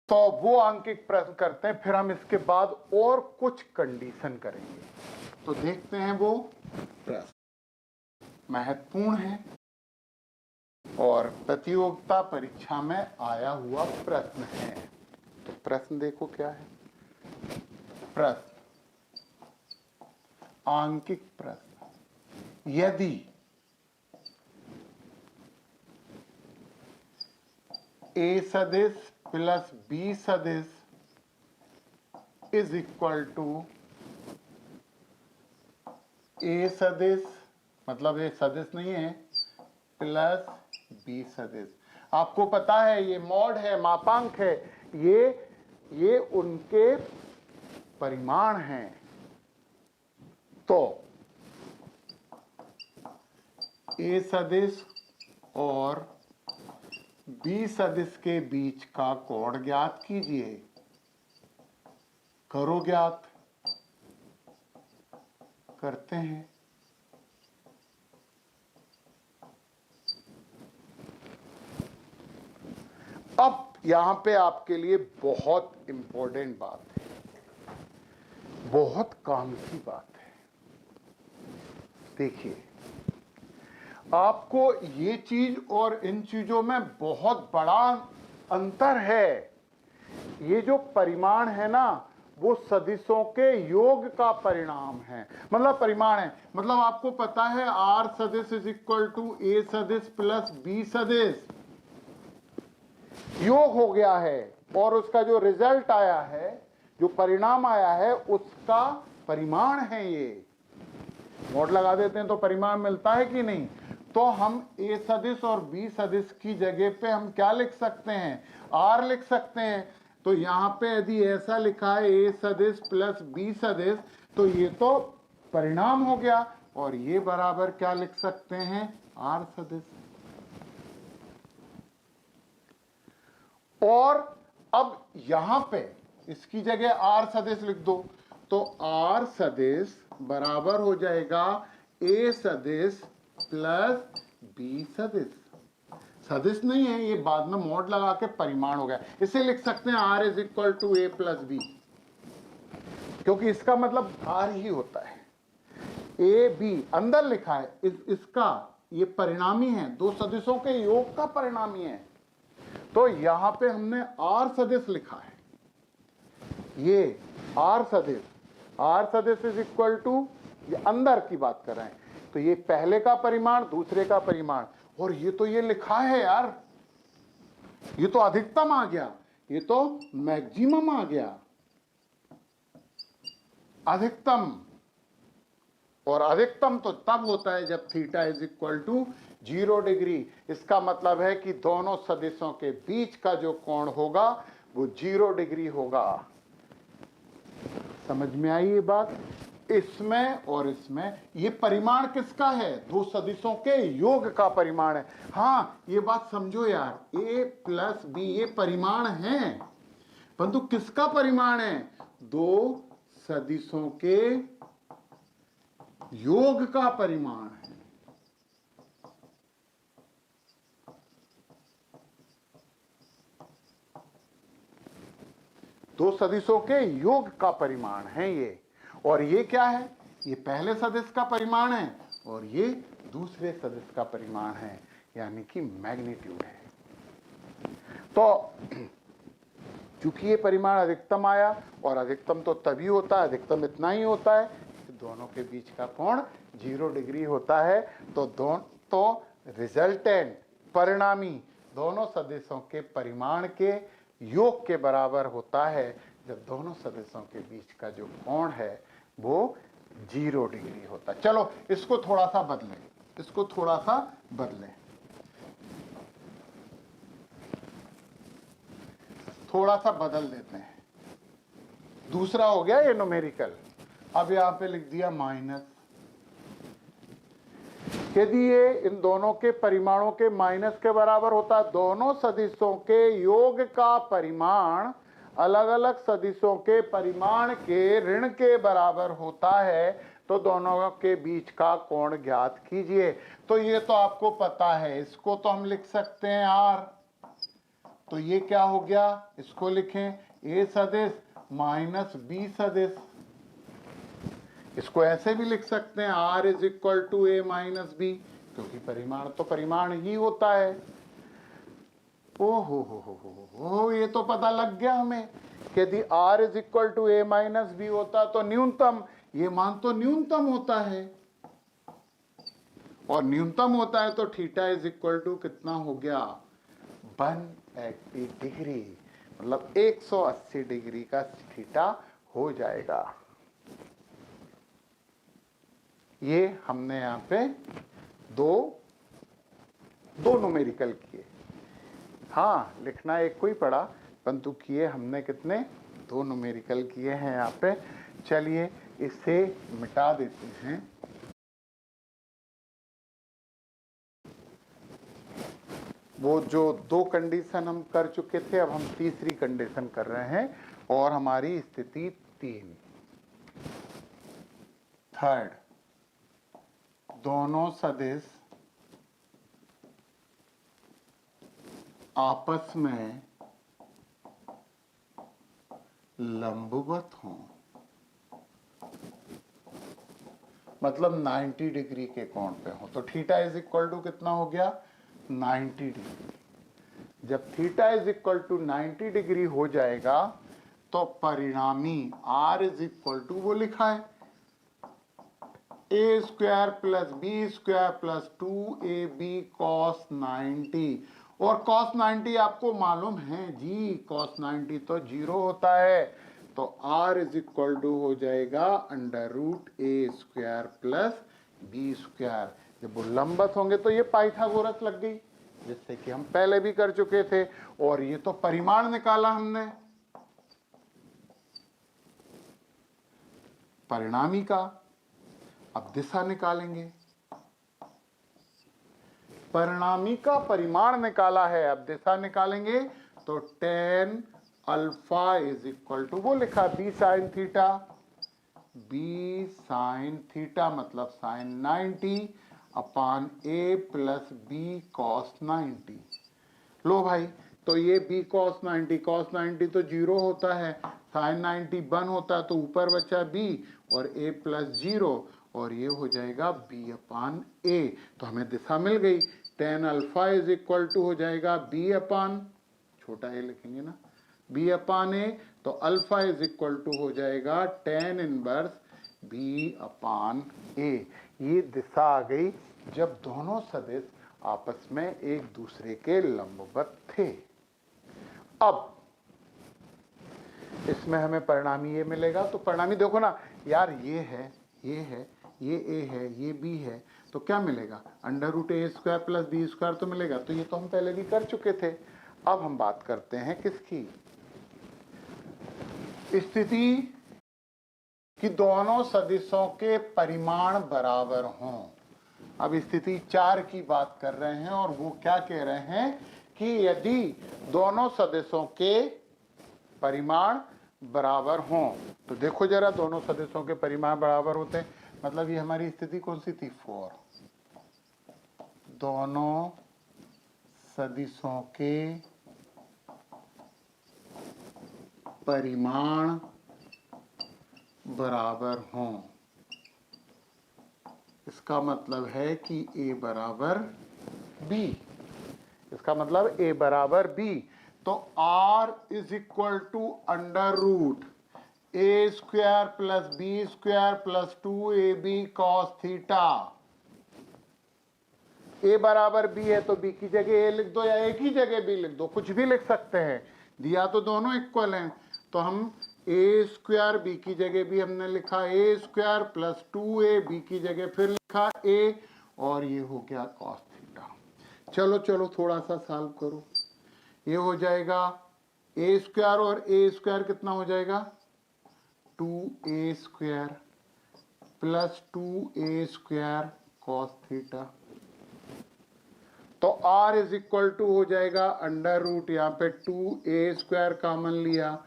तो वो आंकिक प्रश्न करते हैं, फिर हम इसके बाद और कुछ कंडीशन करेंगे। तो देखते हैं वो प्रश्न, महत्वपूर्ण है और प्रतियोगिता परीक्षा में आया हुआ प्रश्न है। तो प्रश्न देखो क्या है। प्रश्न, आंकिक प्रश्न, यदि ए सदिश प्लस बी सदिश इज इक्वल टू ए सदिश, मतलब ये सदिश नहीं है, प्लस बी सदिश। आपको पता है ये मॉड है, मापांक है, ये उनके परिमाण हैं। तो ए सदिश और बी सदिश के बीच का कोण ज्ञात कीजिए। करो ज्ञात, करते हैं। अब यहां पे आपके लिए बहुत इंपॉर्टेंट बात है, बहुत काम की बात है। देखिए, आपको ये चीज और इन चीजों में बहुत बड़ा अंतर है। ये जो परिमाण है ना, वो सदिशों के योग का परिणाम है, मतलब परिमाण है। मतलब आपको पता है आर सदिश इज इक्वल टू ए सदिश प्लस बी सदिश, योग हो गया है, और उसका जो रिजल्ट आया है, जो परिणाम आया है, उसका परिमाण है। ये मोड लगा देते हैं तो परिमाण मिलता है कि नहीं। तो हम ए सदिश और बी सदिश की जगह पे हम क्या लिख सकते हैं, आर लिख सकते हैं। तो यहां पे यदि ऐसा लिखा है ए सदिश प्लस बी सदिश, तो ये तो परिणाम हो गया, और ये बराबर क्या लिख सकते हैं, आर सदिश। और अब यहां पे इसकी जगह आर सदिश लिख दो, तो आर सदिश बराबर हो जाएगा ए सदिश प्लस बी सदिश। सदिश नहीं है ये, बाद में मोड लगा के परिमाण हो गया। इसे लिख सकते हैं R is equal to A plus B, क्योंकि इसका मतलब आर ही होता है। ए बी अंदर लिखा है, इसका ये परिणामी है, दो सदिशों के योग का परिणामी है। तो यहां पे हमने आर सदिश लिखा है, ये आर सदिश इज इक्वल टू, ये अंदर की बात कर रहे हैं, तो ये पहले का परिमाण, दूसरे का परिमाण, और ये तो ये लिखा है यार, ये तो अधिकतम आ गया, ये तो मैक्सिमम आ गया, अधिकतम। और अधिकतम तो तब होता है जब theta is equal to 0 degree. इसका मतलब है कि दोनों सदिशों के बीच का जो कोण होगा वो 0 डिग्री होगा। समझ में आई ये बात। इसमें और इसमें ये परिमाण किसका है, दो सदिशों के योग का परिमाण है। हाँ, ये बात समझो यार, a प्लस बी ये परिमाण है, परंतु किसका परिमाण है, दो सदिशों के योग का परिमाण है। दो सदिशों के योग का परिमाण है ये। और ये क्या है, ये पहले सदिश का परिमाण है और ये दूसरे सदिश का परिमाण है, यानी कि मैग्नीट्यूड है। तो चूंकि ये परिमाण अधिकतम आया, और अधिकतम तो तभी होता है, अधिकतम इतना ही होता है कि दोनों के बीच का कोण 0 डिग्री होता है। तो रिजल्टेंट परिणामी दोनों सदिशों के परिमाण के योग के बराबर होता है जब दोनों सदिशों के बीच का जो कोण है वो 0 डिग्री होता है। चलो इसको थोड़ा सा बदलें, इसको थोड़ा सा बदलें, थोड़ा सा बदल देते हैं। दूसरा हो गया ये न्यूमेरिकल। अब यहां पे लिख दिया माइनस। यदि ये इन दोनों के परिमाणों के माइनस के बराबर होता है, दोनों सदिशों के योग का परिमाण अलग अलग सदिशों के परिमाण के ऋण के बराबर होता है, तो दोनों के बीच का कोण ज्ञात कीजिए। तो ये तो आपको पता है, इसको तो हम लिख सकते हैं आर। तो ये क्या हो गया, इसको लिखें ए सदिश माइनस बी सदिश। इसको ऐसे भी लिख सकते हैं R is equal to A minus B, क्योंकि परिमाण तो परिमाण ही होता है। ओ हो, ये तो पता लग गया हमें कि यदि R is equal to A minus B होता तो न्यूनतम, ये मान तो न्यूनतम होता है, और न्यूनतम होता है तो थीटा इज इक्वल टू कितना हो गया 180 डिग्री, मतलब 180 डिग्री का थीटा हो जाएगा। ये हमने यहां पे दो न्यूमेरिकल किए। हाँ, लिखना एक को ही पड़ा, परंतु किए हमने कितने, 2 न्यूमेरिकल किए हैं यहाँ पे। चलिए इसे मिटा देते हैं। वो जो 2 कंडीशन हम कर चुके थे, अब हम तीसरी कंडीशन कर रहे हैं, और हमारी स्थिति 3। थर्ड, दोनों सदिश आपस में लंबवत हों, मतलब 90 डिग्री के कोण पे हो। तो थीटा इज इक्वल टू कितना हो गया 90 डिग्री। जब theta is equal to 90 degree हो जाएगा तो परिणामी आर इज इक्वल टू वो लिखा है A square plus B square plus 2ab cos 90। और cos 90 आपको मालूम है जी, cos 90 तो 0 होता है, तो r इज इक्वल टू हो जाएगा under root A square plus B square. जब वो लंबवत होंगे तो ये पाइथागोरस लग गई, जिससे कि हम पहले भी कर चुके थे। और ये तो परिमाण निकाला हमने परिणामी का, अब दिशा निकालेंगे। परिणामी का परिमाण निकाला है, अब दिशा निकालेंगे। तो tan alpha is equal to वो लिखा B sine theta, B sine theta मतलब sine 90 upon A plus B cos 90। लो भाई, तो ये b cos 90 तो 0 होता है, sin 90 1 होता है, तो ऊपर बचा b और a प्लस 0, और ये हो जाएगा b अपान a। तो हमें दिशा मिल गई। tan alpha is equal to हो जाएगा b अपान, छोटा a लिखेंगे ना, b अपान a, तो अल्फा इज इक्वल टू हो जाएगा tan inverse b upon a। ये दिशा आ गई जब दोनों सदिश आपस में एक दूसरे के लंबवत थे। अब इसमें हमें परिणामी ये मिलेगा। तो परिणामी देखो ना यार, ये है, ये है, ये a है, ये b है, तो क्या मिलेगा under root A square plus B square तो मिलेगा। तो ये तो हम पहले भी कर चुके थे। अब हम बात करते हैं किसकी, स्थिति कि दोनों सदिशों के परिमाण बराबर हों। अब स्थिति 4 की बात कर रहे हैं, और वो क्या कह रहे हैं कि यदि दोनों सदिशों के परिमाण बराबर हों, तो देखो जरा, दोनों सदिशों के परिमाण बराबर होते हैं, मतलब ये हमारी स्थिति कौन सी थी 4। दोनों सदिशों के परिमाण बराबर हों, इसका मतलब है कि a बराबर b, इसका मतलब a बराबर b। तो r is equal to under root A square plus B square plus 2ab cos theta. a बराबर b है तो b की जगह a लिख दो या a की जगह b लिख दो, कुछ भी लिख सकते हैं, दिया तो दोनों इक्वल हैं। तो हम a स्क्वायर b की जगह भी हमने लिखा a स्क्वायर प्लस 2ab की जगह फिर लिखा a, और ये हो गया cos थीटा। चलो चलो थोड़ा सा सॉल्व करो। ये हो जाएगा a स्क्वायर और a स्क्वायर कितना हो जाएगा 2a square plus 2a square cos theta. तो r इज इक्वल टू हो जाएगा अंडर रूट, यहाँ पे 2a स्क्वायर कॉमन लिया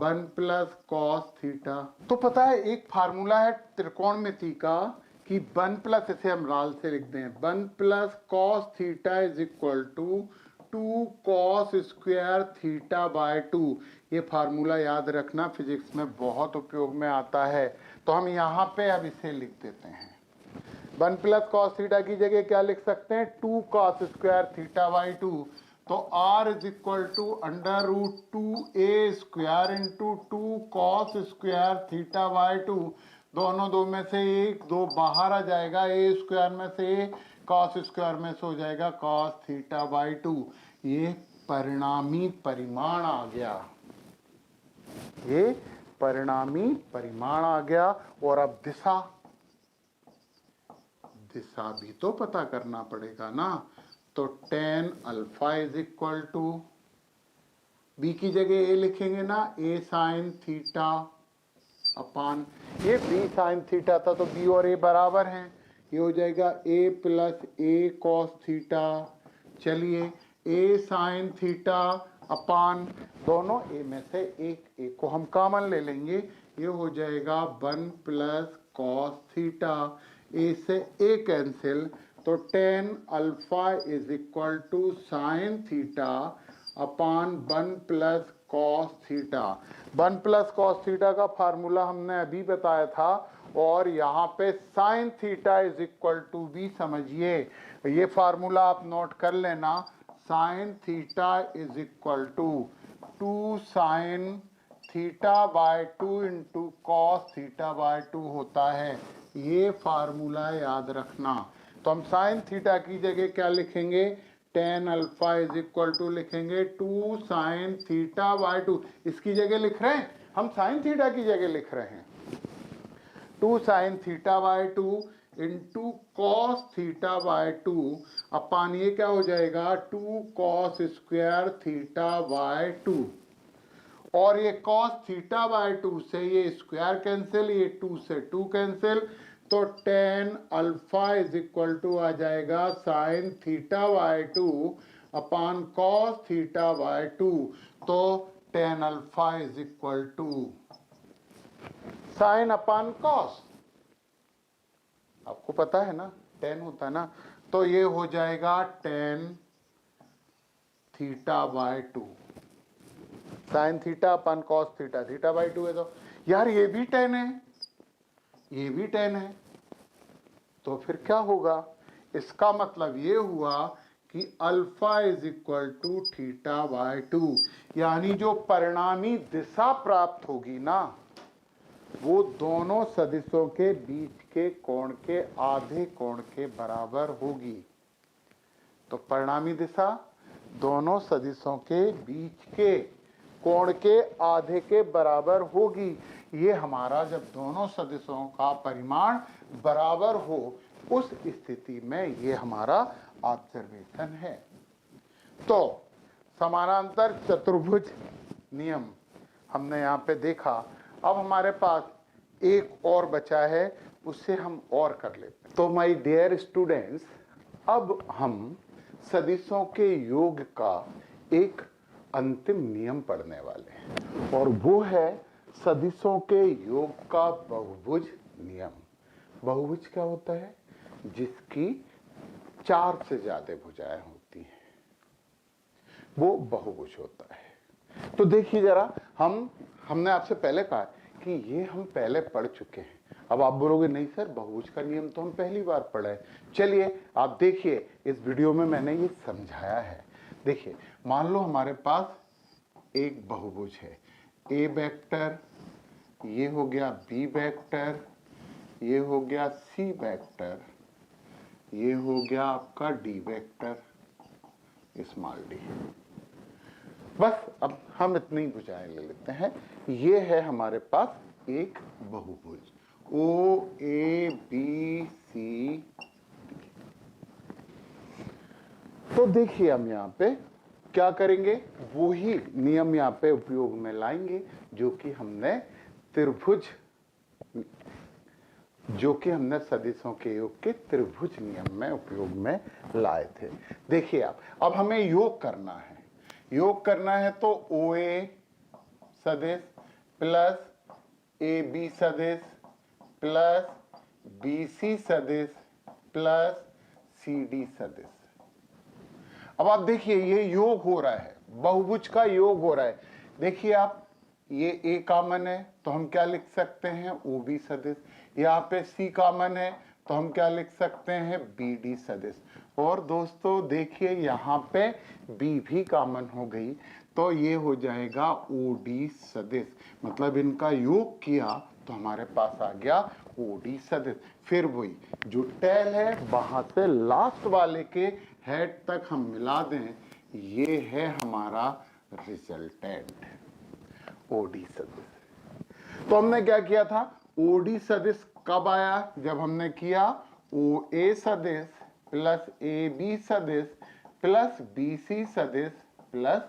1 प्लस कॉस थीटा। तो पता है एक फार्मूला है त्रिकोणमिति का कि 1 प्लस, इसे हम लाल से लिखते हैं, 1 plus cos theta is equal to 2 cos square theta by 2। ये फार्मूला याद रखना, फिजिक्स में बहुत उपयोग में आता है। तो हम यहाँ पे अब इसे लिख देते हैं, 1 प्लस कॉस थीटा की जगह क्या लिख सकते हैं 2 कॉस स्क्वायर थीटा बाई 2। तो r is equal to under root 2a square into 2 cos square theta by 2। दोनों दो में से एक, दो बाहर आ जाएगा, a स्क्वायर में से कॉस स्क्वायर में से हो जाएगा कॉस थीटा बाई 2। ये परिणामी परिमाण आ गया, ये परिणामी परिमाण आ गया। और अब दिशा, दिशा भी तो पता करना पड़ेगा ना। तो tan alpha is equal to, b की जगह a लिखेंगे ना, a साइन थीटा अपान, ये b साइन थीटा था तो b और a बराबर हैं, ये हो जाएगा a plus a cos theta. चलिए a साइन थीटा अपान, दोनों a में से एक a को हम कॉमन ले लेंगे, ये हो जाएगा 1 प्लस कॉस थीटा। a से a कैंसिल, तो tan alpha is equal to sine theta upon 1 plus cos theta. 1 plus cos theta का फार्मूला हमने अभी बताया था, और यहाँ पे sine theta is equal to भी समझिए, ये फार्मूला आप नोट कर लेना, sine theta is equal to 2 sine theta by 2 into cos theta by 2 होता है। ये फार्मूला याद रखना। तो हम साइन थीटा की जगह क्या लिखेंगे, tan alpha is equal to लिखेंगे 2 साइन थीटा बाय 2। इसकी जगह लिख रहे हैं हम, साइन थीटा की जगह लिख रहे हैं 2 sine theta by 2 into cos theta by 2 अपान, ये क्या हो जाएगा 2 कॉस स्क्वायर थीटा बाय 2। और ये कॉस थीटा बाय 2 से ये स्क्वायर कैंसिल, ये 2 से 2 कैंसिल, तो tan alpha is equal to आ जाएगा sine theta by 2 upon cos theta by 2। तो tan alpha is equal to sine upon cos, आपको पता है ना tan होता है ना, तो ये हो जाएगा tan theta by 2, sine theta upon cos theta, theta by 2 है। तो यार ये भी tan है, ये भी tan है, तो फिर क्या होगा, इसका मतलब ये हुआ कि alpha is equal to theta by 2, यानी जो परिणामी दिशा प्राप्त होगी ना, वो दोनों सदिशों के बीच के कोण के आधे कोण के बराबर होगी। तो परिणामी दिशा दोनों सदिशों के बीच के कोण के आधे के बराबर होगी। ये हमारा जब दोनों सदिशों का परिमाण बराबर हो, उस स्थिति में ये हमारा ऑब्जर्वेशन है। तो समानांतर चतुर्भुज नियम हमने यहाँ पे देखा। अब हमारे पास एक और बचा है, उससे हम और कर लेते हैं। तो माय डियर स्टूडेंट्स, अब हम सदिशों के योग का एक अंतिम नियम पढ़ने वाले हैं, और वो है सदिशों के योग का बहुभुज नियम। बहुभुज क्या होता है, जिसकी 4 से ज्यादा भुजाएं होती हैं, वो बहुभुज होता है। तो देखिए जरा, हमने आपसे पहले कहा कि ये हम पहले पढ़ चुके हैं। अब आप बोलोगे नहीं सर, बहुभुज का नियम तो हम पहली बार पढ़ा है। चलिए आप देखिए, इस वीडियो में मैंने ये समझाया है। देखिए, मान लो हमारे पास एक बहुभुज है, ए वेक्टर, ये हो गया बी वेक्टर, ये हो गया सी वेक्टर, ये हो गया आपका डी वेक्टर, स्मॉल डी। बस अब हम इतनी भुजाएं ले लेते हैं। ये है हमारे पास एक बहुभुज ओ ए बी सी डी। तो देखिए हम यहाँ पे क्या करेंगे, वो ही नियम यहाँ पे उपयोग में लाएंगे जो कि हमने सदिशों के योग के त्रिभुज नियम में उपयोग में लाए थे। देखिए आप, अब हमें योग करना है। योग करना है तो ओ ए सदिश प्लस ए बी सदिश प्लस बी सी सदिश प्लस सी डी सदिश। अब आप देखिए ये योग हो रहा है, बहुभुज का योग हो रहा है। देखिए आप, ये ए कॉमन है तो हम क्या लिख सकते हैं, ओ बी सदिश। यहाँ पे सी कॉमन है तो हम क्या लिख सकते हैं, बी डी सदिश। और दोस्तों देखिए यहाँ पे बी भी कॉमन हो गई तो ये हो जाएगा ओ डी सदिश। मतलब इनका योग किया तो हमारे पास आ गया ओ डी सदिश। फिर वही जो टेल है वहां से लास्ट वाले के हेड तक हम मिला दें, ये है हमारा रिजल्टेंट ओडी सदिश। तो हमने क्या किया था, ओडी सदिश कब आया, जब हमने किया ओ ए सदिश प्लस ए बी सदिश प्लस बी सी सदिश प्लस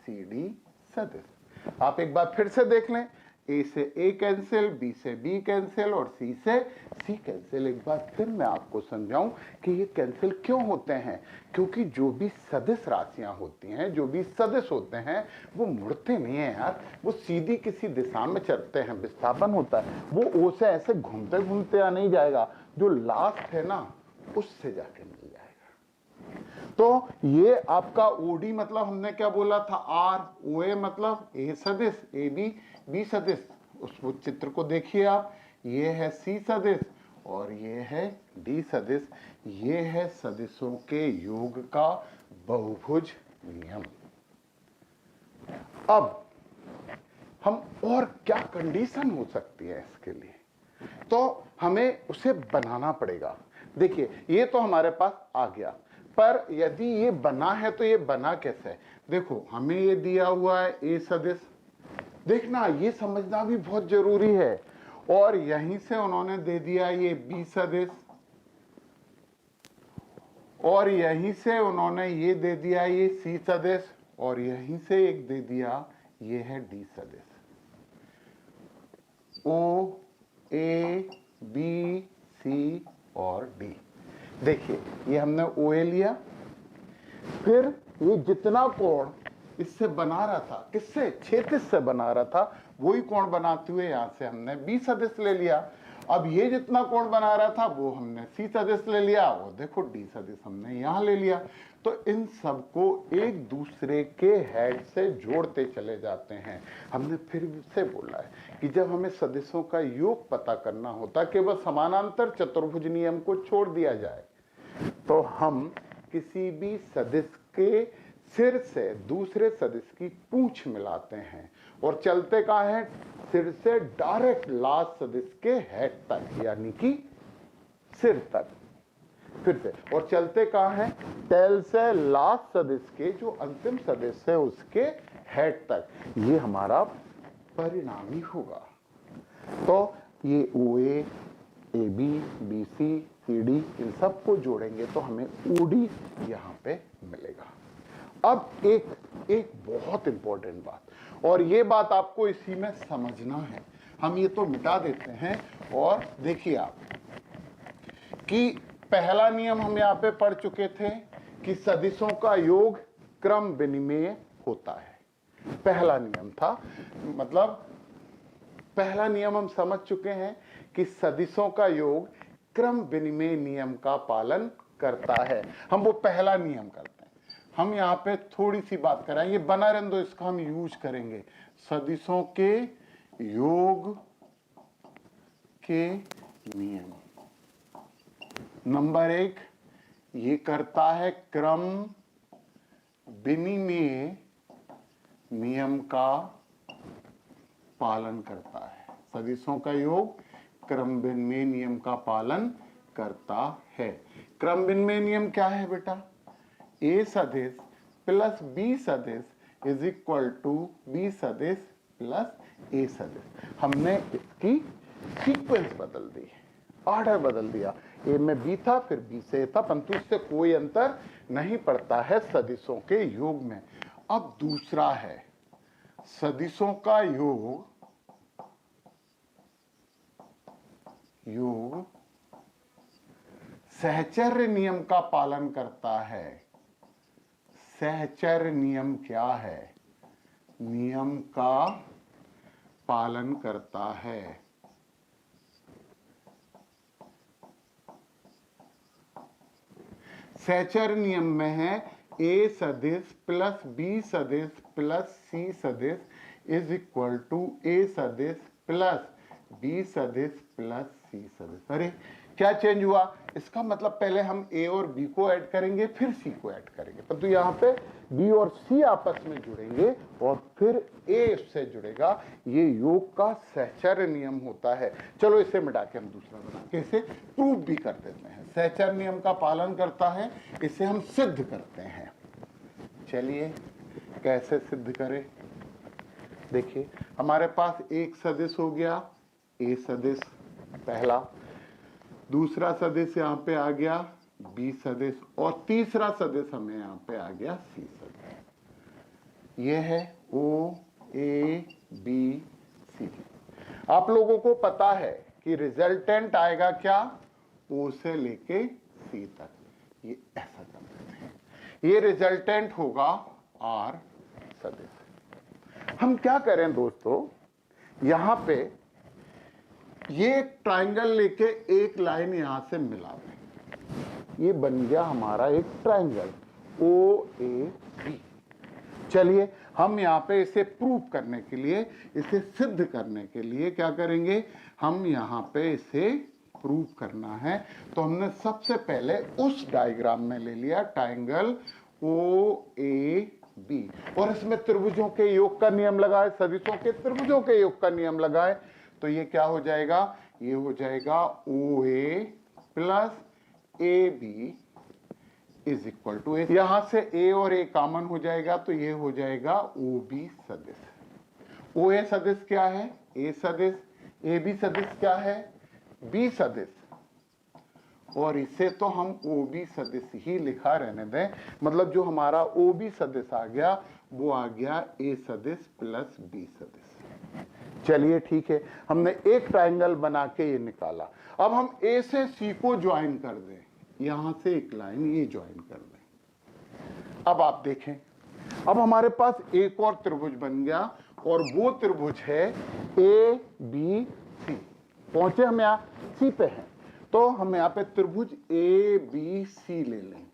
सी डी सदिश। आप एक बार फिर से देख लें, ए से ए कैंसिल, बी से बी कैंसिल और सी से सी कैंसिल। एक बार फिर मैं आपको समझाऊं कि ये कैंसिल क्यों होते हैं। क्योंकि जो भी सदिश राशियां होती हैं, जो भी सदिश होते हैं, वो मुड़ते नहीं है यार, वो सीधी किसी दिशा में चलते हैं, विस्थापन होता है। वो ओ से ऐसे घूमते घूमते आ नहीं जाएगा, जो लास्ट है ना उससे जाके मिल जाएगा। तो ये आपका ओडी मतलब हमने क्या बोला था, आर। ओ ए मतलब ए सदिश, ए बी बी सदिश। उस चित्र को देखिए आप, ये है सी सदिश और ये है डी सदिश। ये है सदिशों के योग का बहुभुज नियम। अब हम और क्या कंडीशन हो सकती है इसके लिए, तो हमें उसे बनाना पड़ेगा। देखिए ये तो हमारे पास आ गया, पर यदि ये बना है तो ये बना कैसे। देखो हमें ये दिया हुआ है ए सदिश, देखना ये समझना भी बहुत जरूरी है। और यहीं से उन्होंने दे दिया ये बी सदिश, और यहीं से उन्होंने ये दे दिया ये सी सदिश, और यहीं से एक दे दिया ये है डी सदिश। ओ ए बी सी और डी। देखिए ये हमने ओ ए लिया, फिर ये जितना कोण इससे बना रहा था, किससे, क्षैतिज से बना रहा था, वही कोण बनाते हुए यहां से हमने बी सदिश ले लिया। अब ये जितना कोण बना रहा था वो हमने सी सदिश ले लिया, और देखो डी सदिश हमने यहां ले लिया। तो इन सबको एक दूसरे के हेड से जोड़ते चले जाते हैं। हमने फिर से बोला है कि जब हमें सदिशों का योग पता करना होता, केवल समानांतर चतुर्भुज नियम को छोड़ दिया जाए, तो हम किसी भी सदिश के सिर से दूसरे सदिश की पूंछ मिलाते हैं और चलते कहाँ हैं, सिर से डायरेक्ट लास्ट सदिश के हेड तक, यानी कि सिर तक। फिर से, और चलते कहाँ हैं, टेल से लास्ट सदिश के जो अंतिम सदिश है उसके हेड तक। ये हमारा परिणामी होगा। तो ये O A B B C C D, इन सबको जोड़ेंगे तो हमें ओडी यहाँ पे मिलेगा। अब एक बहुत इंपॉर्टेंट बात, और ये बात आपको इसी में समझना है। हम ये तो मिटा देते हैं, और देखिए आप कि पहला नियम हम यहाँ पे पढ़ चुके थे कि सदिशों का योग क्रम विनिमेय होता है। पहला नियम था, मतलब पहला नियम हम समझ चुके हैं कि सदिशों का योग क्रम विनिमेय नियम का पालन करता है। हम वो पहला नियम करते हैं। हम यहाँ पे थोड़ी सी बात कराएंगे, बना रहने दो, इसका हम यूज करेंगे। सदिशों के योग के नियम। नंबर 1, ये करता है क्रम विनिमेय नियम का पालन करता है। सदिशों का योग क्रम विनिमेय नियम का पालन करता है। क्रम विनिमय नियम क्या है बेटा? ए सदिश प्लस बी सदिश इज इक्वल टू बी सदिश प्लस ए सदिश। हमने इसकी सीक्वेंस बदल दी, ऑर्डर बदल दिया। ए में बी था, फिर बी से ए था, परंतु इससे कोई अंतर नहीं पड़ता है सदिशों के योग में। अब दूसरा है सदिशों का योग सहचर्य नियम का पालन करता है। सहचर्य नियम क्या है? नियम का पालन करता है। सहचर्य नियम में है ए सदिश प्लस बी सदिश प्लस सी सदिश इज इक्वल टू ए सदिश प्लस बी सदिश प्लस सी सदिश। अरे क्या चेंज हुआ? इसका मतलब पहले हम ए और बी को ऐड करेंगे, फिर सी को ऐड करेंगे, परंतु यहाँ पे बी और सी आपस में जुड़ेंगे और फिर ए उससे जुड़ेगा। ये योग का सहचर्य नियम होता है। चलो इसे मिटा के हम दूसरा बना के इसे प्रूव भी कर देते हैं। सहचर्य नियम का पालन करता है, इसे हम सिद्ध करते हैं। चलिए कैसे सिद्ध करें? देखिए हमारे पास एक सदिश हो गया ए सदिश पहला, दूसरा सदिश यहाँ पे आ गया बी सदिश, और तीसरा सदिश हमें यहाँ पे आ गया सी सदिश। ये है ओ ए बी सी। आप लोगों को पता है कि रिजल्टेंट आएगा क्या? ओ से लेके सी तक। ये ऐसा कर देते हैं, ये रिजल्टेंट होगा आर सदिश। हम क्या करें दोस्तों, यहां पे ये ट्राइंगल लेके एक लाइन यहां से मिला दें। ये बन गया हमारा एक ट्राइंगल ओ ए बी। चलिए हम यहां पे इसे प्रूव करने के लिए, इसे सिद्ध करने के लिए क्या करेंगे? हम यहां पे इसे प्रूव करना है। तो हमने सबसे पहले उस डायग्राम में ले लिया ट्राइंगल ओ ए बी, और इसमें त्रिभुजों के योग का नियम लगाए, सदिशों के त्रिभुजों के योग का नियम लगाए। तो ये क्या हो जाएगा? ये हो जाएगा O A plus A B is equal to A. यहां से ए और ए कॉमन हो जाएगा, तो ये हो जाएगा ओ बी सदिश। ओ ए सदिश क्या है? ए सदिश। ए बी सदिश क्या है? बी सदिश। और इसे तो हम ओ बी सदिश ही लिखा रहने दें, मतलब जो हमारा ओ बी सदिश आ गया वो आ गया ए सदिश प्लस बी सदिश। चलिए ठीक है, हमने एक ट्राइंगल बना के ये निकाला। अब हम ए से सी को ज्वाइन कर दें, यहां से एक लाइन ये ज्वाइन कर दें। अब आप देखें, अब हमारे पास एक और त्रिभुज बन गया, और वो त्रिभुज है ए बी सी। पहुंचे हम यहाँ सी पे हैं, तो हम यहाँ पे त्रिभुज ए बी सी ले लें।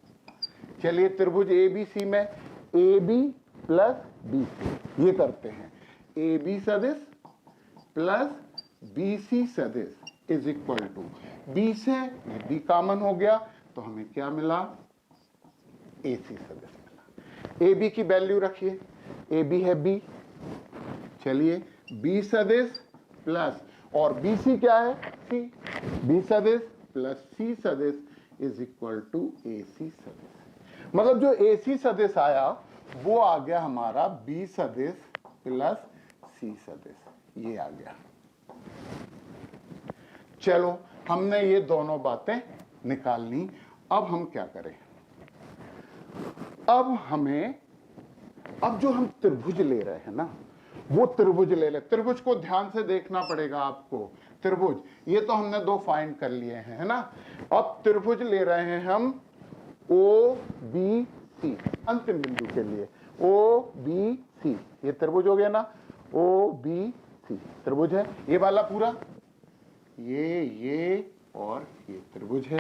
चलिए त्रिभुज ए बी सी में A B plus B C ये करते हैं। ए बी सदिश प्लस बी सी सदिश इज इक्वल टू, बी से बी कॉमन हो गया तो हमें क्या मिला? ए सी सदिश मिला। ए बी की वैल्यू रखिए, ए बी है बी। चलिए बी सदिश प्लस, और बी सी क्या है? सी। बी सदिश प्लस सी सदिश is equal to A C सदिश। मतलब जो ए सी सदिश आया वो आ गया हमारा बी सदिश प्लस सी सदिश, ये आ गया। चलो हमने ये दोनों बातें निकाल ली। अब हम क्या करें? अब जो हम त्रिभुज ले रहे हैं ना, वो त्रिभुज ले ले। त्रिभुज को ध्यान से देखना पड़ेगा आपको। त्रिभुज ये तो हमने दो फाइंड कर लिए हैं, है ना। अब त्रिभुज ले रहे हैं हम ओ बी सी, अंतिम बिंदु के लिए ओ बी सी। ये त्रिभुज हो गया ना, ओ बी सी त्रिभुज है, ये वाला पूरा, ये और ये त्रिभुज है।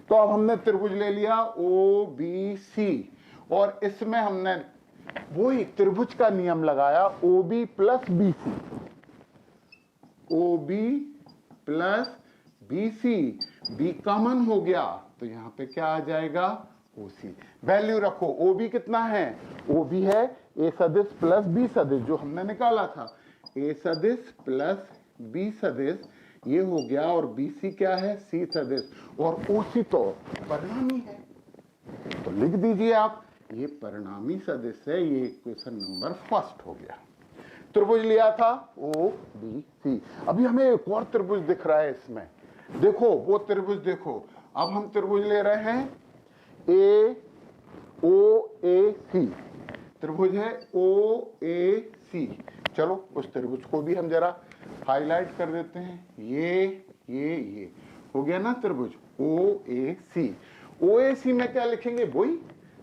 तो अब हमने त्रिभुज ले लिया ओ बी सी, और इसमें हमने वही त्रिभुज का नियम लगाया O B plus B C. O B plus B C, B common हो गया तो यहां पे क्या आ जाएगा, ओ सी। वैल्यू रखो, ओ बी कितना है, ओ बी है ए सदिश प्लस बी सदिश जो हमने निकाला था, ए सदिश प्लस बी सदिश ये हो गया, और बी सी क्या है, सी सदिश, और ओ सी तो परिणामी है, तो लिख दीजिए आप ये परिणामी सदिश है, ये इक्वेशन नंबर फर्स्ट हो गया। त्रिभुज लिया था ओ बी सी। अभी हमें एक और त्रिभुज दिख रहा है इसमें, देखो वो त्रिभुज देखो, अब हम त्रिभुज ले रहे हैं ए ओ ए सी, त्रिभुज है ओ ए सी। चलो उस त्रिभुज को भी हम जरा हाईलाइट कर देते हैं, ये हो गया ना त्रिभुज ओ ए सी। ओ ए सी में क्या लिखेंगे, वही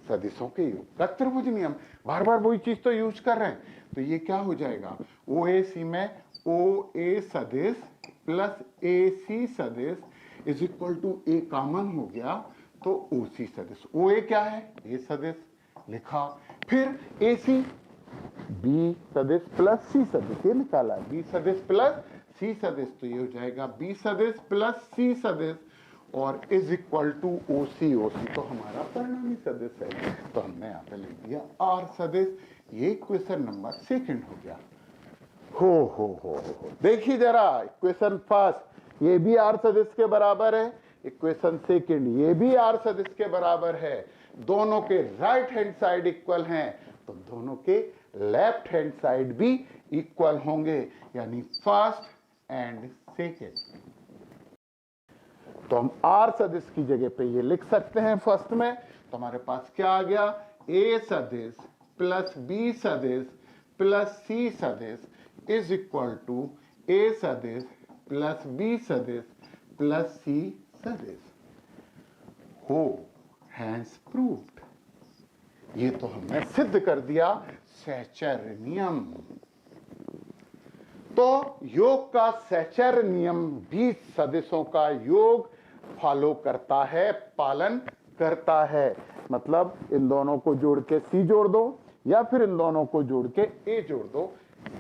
सदिशों के योग का त्रिभुज नियम, बार बार वही चीज तो यूज कर रहे हैं, तो ये क्या हो जाएगा, ओ ए सी में ओ ए सदिश प्लस ए सी सदिश is equal to A common हो गया तो ओ सी सदिश। ओ ए क्या है, ए सदिश लिखा, फिर ए सी बी सदिश प्लस सी सदिश ये निकाला, बी सदिश प्लस सी सदिश तो ये हो जाएगा बी सदिश प्लस सी सदिश और इज इक्वल टू ओ सी। ओ सी तो हमारा परिणामी सदिश है, तो हमने यहाँ पे लिख दिया आर सदिश। ये इक्वेशन नंबर सेकंड हो गया। हो देखिए जरा, इक्वेशन फर्स्ट ये भी आर सदिश के बराबर है, इक्वेशन सेकंड ये भी आर सदिश के बराबर है, दोनों के राइट हैंड साइड इक्वल हैं तो दोनों के लेफ्ट हैंड साइड भी इक्वल होंगे, यानी फर्स्ट एंड सेकंड। तो हम आर सदिश की जगह पे ये लिख सकते हैं फर्स्ट में, तो हमारे पास क्या आ गया, ए सदिश प्लस बी सदिश प्लस सी सदिश इज इक्वल टू ए सदिश प्लस बी सदिश प्लस सी सदिश। हो हैंस प्रूव्ड, ये तो हमने सिद्ध कर दिया सहचर्य नियम। तो योग का सहचर्य नियम भी सदिशों का योग फॉलो करता है, पालन करता है, मतलब इन दोनों को जोड़ के सी जोड़ दो या फिर इन दोनों को जोड़ के ए जोड़ दो,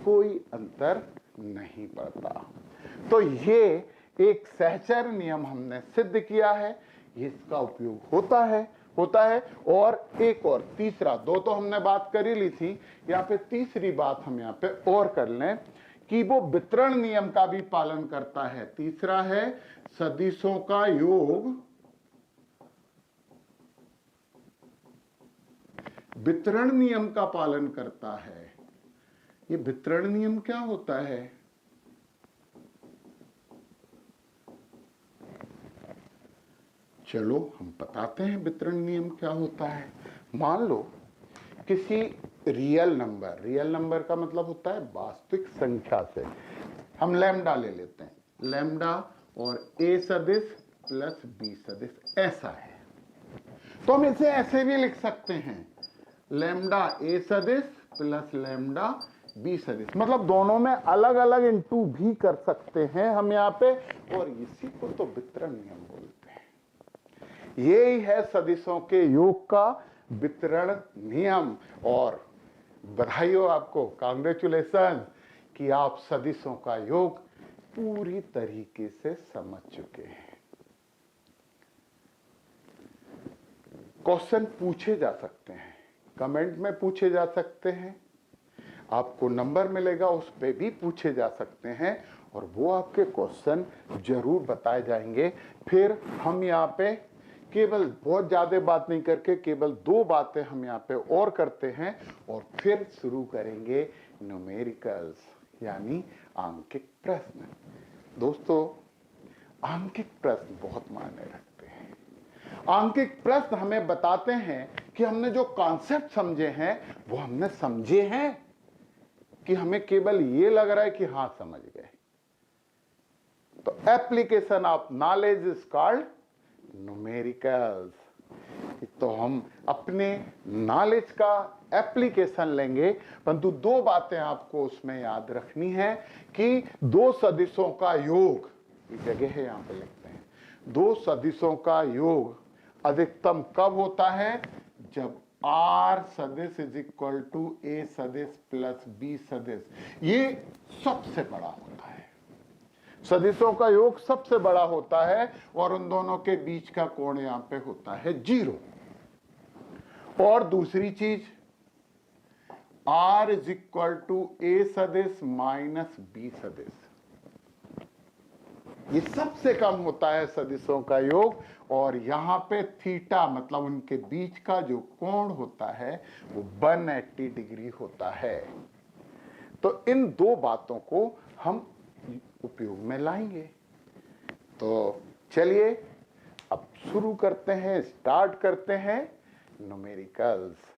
कोई अंतर नहीं पड़ता। तो ये एक सहचर्य नियम हमने सिद्ध किया है, इसका उपयोग होता है। और एक और तीसरा, दो तो हमने बात कर ही ली थी, यहाँ पे तीसरी बात हम यहाँ पे और कर लें कि वो वितरण नियम का भी पालन करता है। तीसरा है सदिशों का योग वितरण नियम का पालन करता है। ये वितरण नियम क्या होता है, चलो हम बताते हैं वितरण नियम क्या होता है। मान लो किसी रियल नंबर का मतलब होता है वास्तविक संख्या से, हम लैम्डा ले लेते हैं, लैम्डा और ए सदिश प्लस बी सदिश ऐसा है, तो हम इसे ऐसे भी लिख सकते हैं, लैम्डा ए सदिश प्लस लैम्डा बी सदिश, मतलब दोनों में अलग अलग इंटू भी कर सकते हैं हम यहाँ पे, और इसी को तो वितरण नियम बोलते हैं। यही है सदिशों के योग का वितरण नियम। और बधाई हो आपको, कांग्रेचुलेशन कि आप सदिशों का योग पूरी तरीके से समझ चुके हैं। क्वेश्चन पूछे जा सकते हैं, कमेंट में पूछे जा सकते हैं, आपको नंबर मिलेगा उस पे भी पूछे जा सकते हैं, और वो आपके क्वेश्चन जरूर बताए जाएंगे। फिर हम यहाँ पे केवल बहुत ज्यादा बात नहीं करके केवल दो बातें हम यहाँ पे और करते हैं, और फिर शुरू करेंगे न्यूमेरिकल्स यानी आंकिक प्रश्न। दोस्तों, आंकिक प्रश्न बहुत मायने रखते हैं। आंकिक प्रश्न हमें बताते हैं कि हमने जो कॉन्सेप्ट समझे हैं वो हमने समझे हैं कि हमें केवल ये लग रहा है कि हाँ समझ गए। तो application of knowledge is called numericals. तो हम अपने नॉलेज का एप्लीकेशन लेंगे, परंतु दो बातें आपको उसमें याद रखनी है कि दो सदिशों का योग, ये जगह है यहां पे लिखते हैं, दो सदिशों का योग अधिकतम कब होता है, जब आर सदिश इज इक्वल टू ए सदिश प्लस बी सदिश, ये सबसे बड़ा होता है। सदिशों का योग सबसे बड़ा होता है और उन दोनों के बीच का कोण यहां पे होता है 0। और दूसरी चीज, R is equal to A सदिश माइनस B सदिश, ये सबसे कम होता है सदिशों का योग। और यहां पे थीटा मतलब उनके बीच का जो कोण होता है वो 180 डिग्री होता है। तो इन दो बातों को हम उपयोग में लाएंगे। तो चलिए अब शुरू करते हैं, स्टार्ट करते हैं न्यूमेरिकल्स।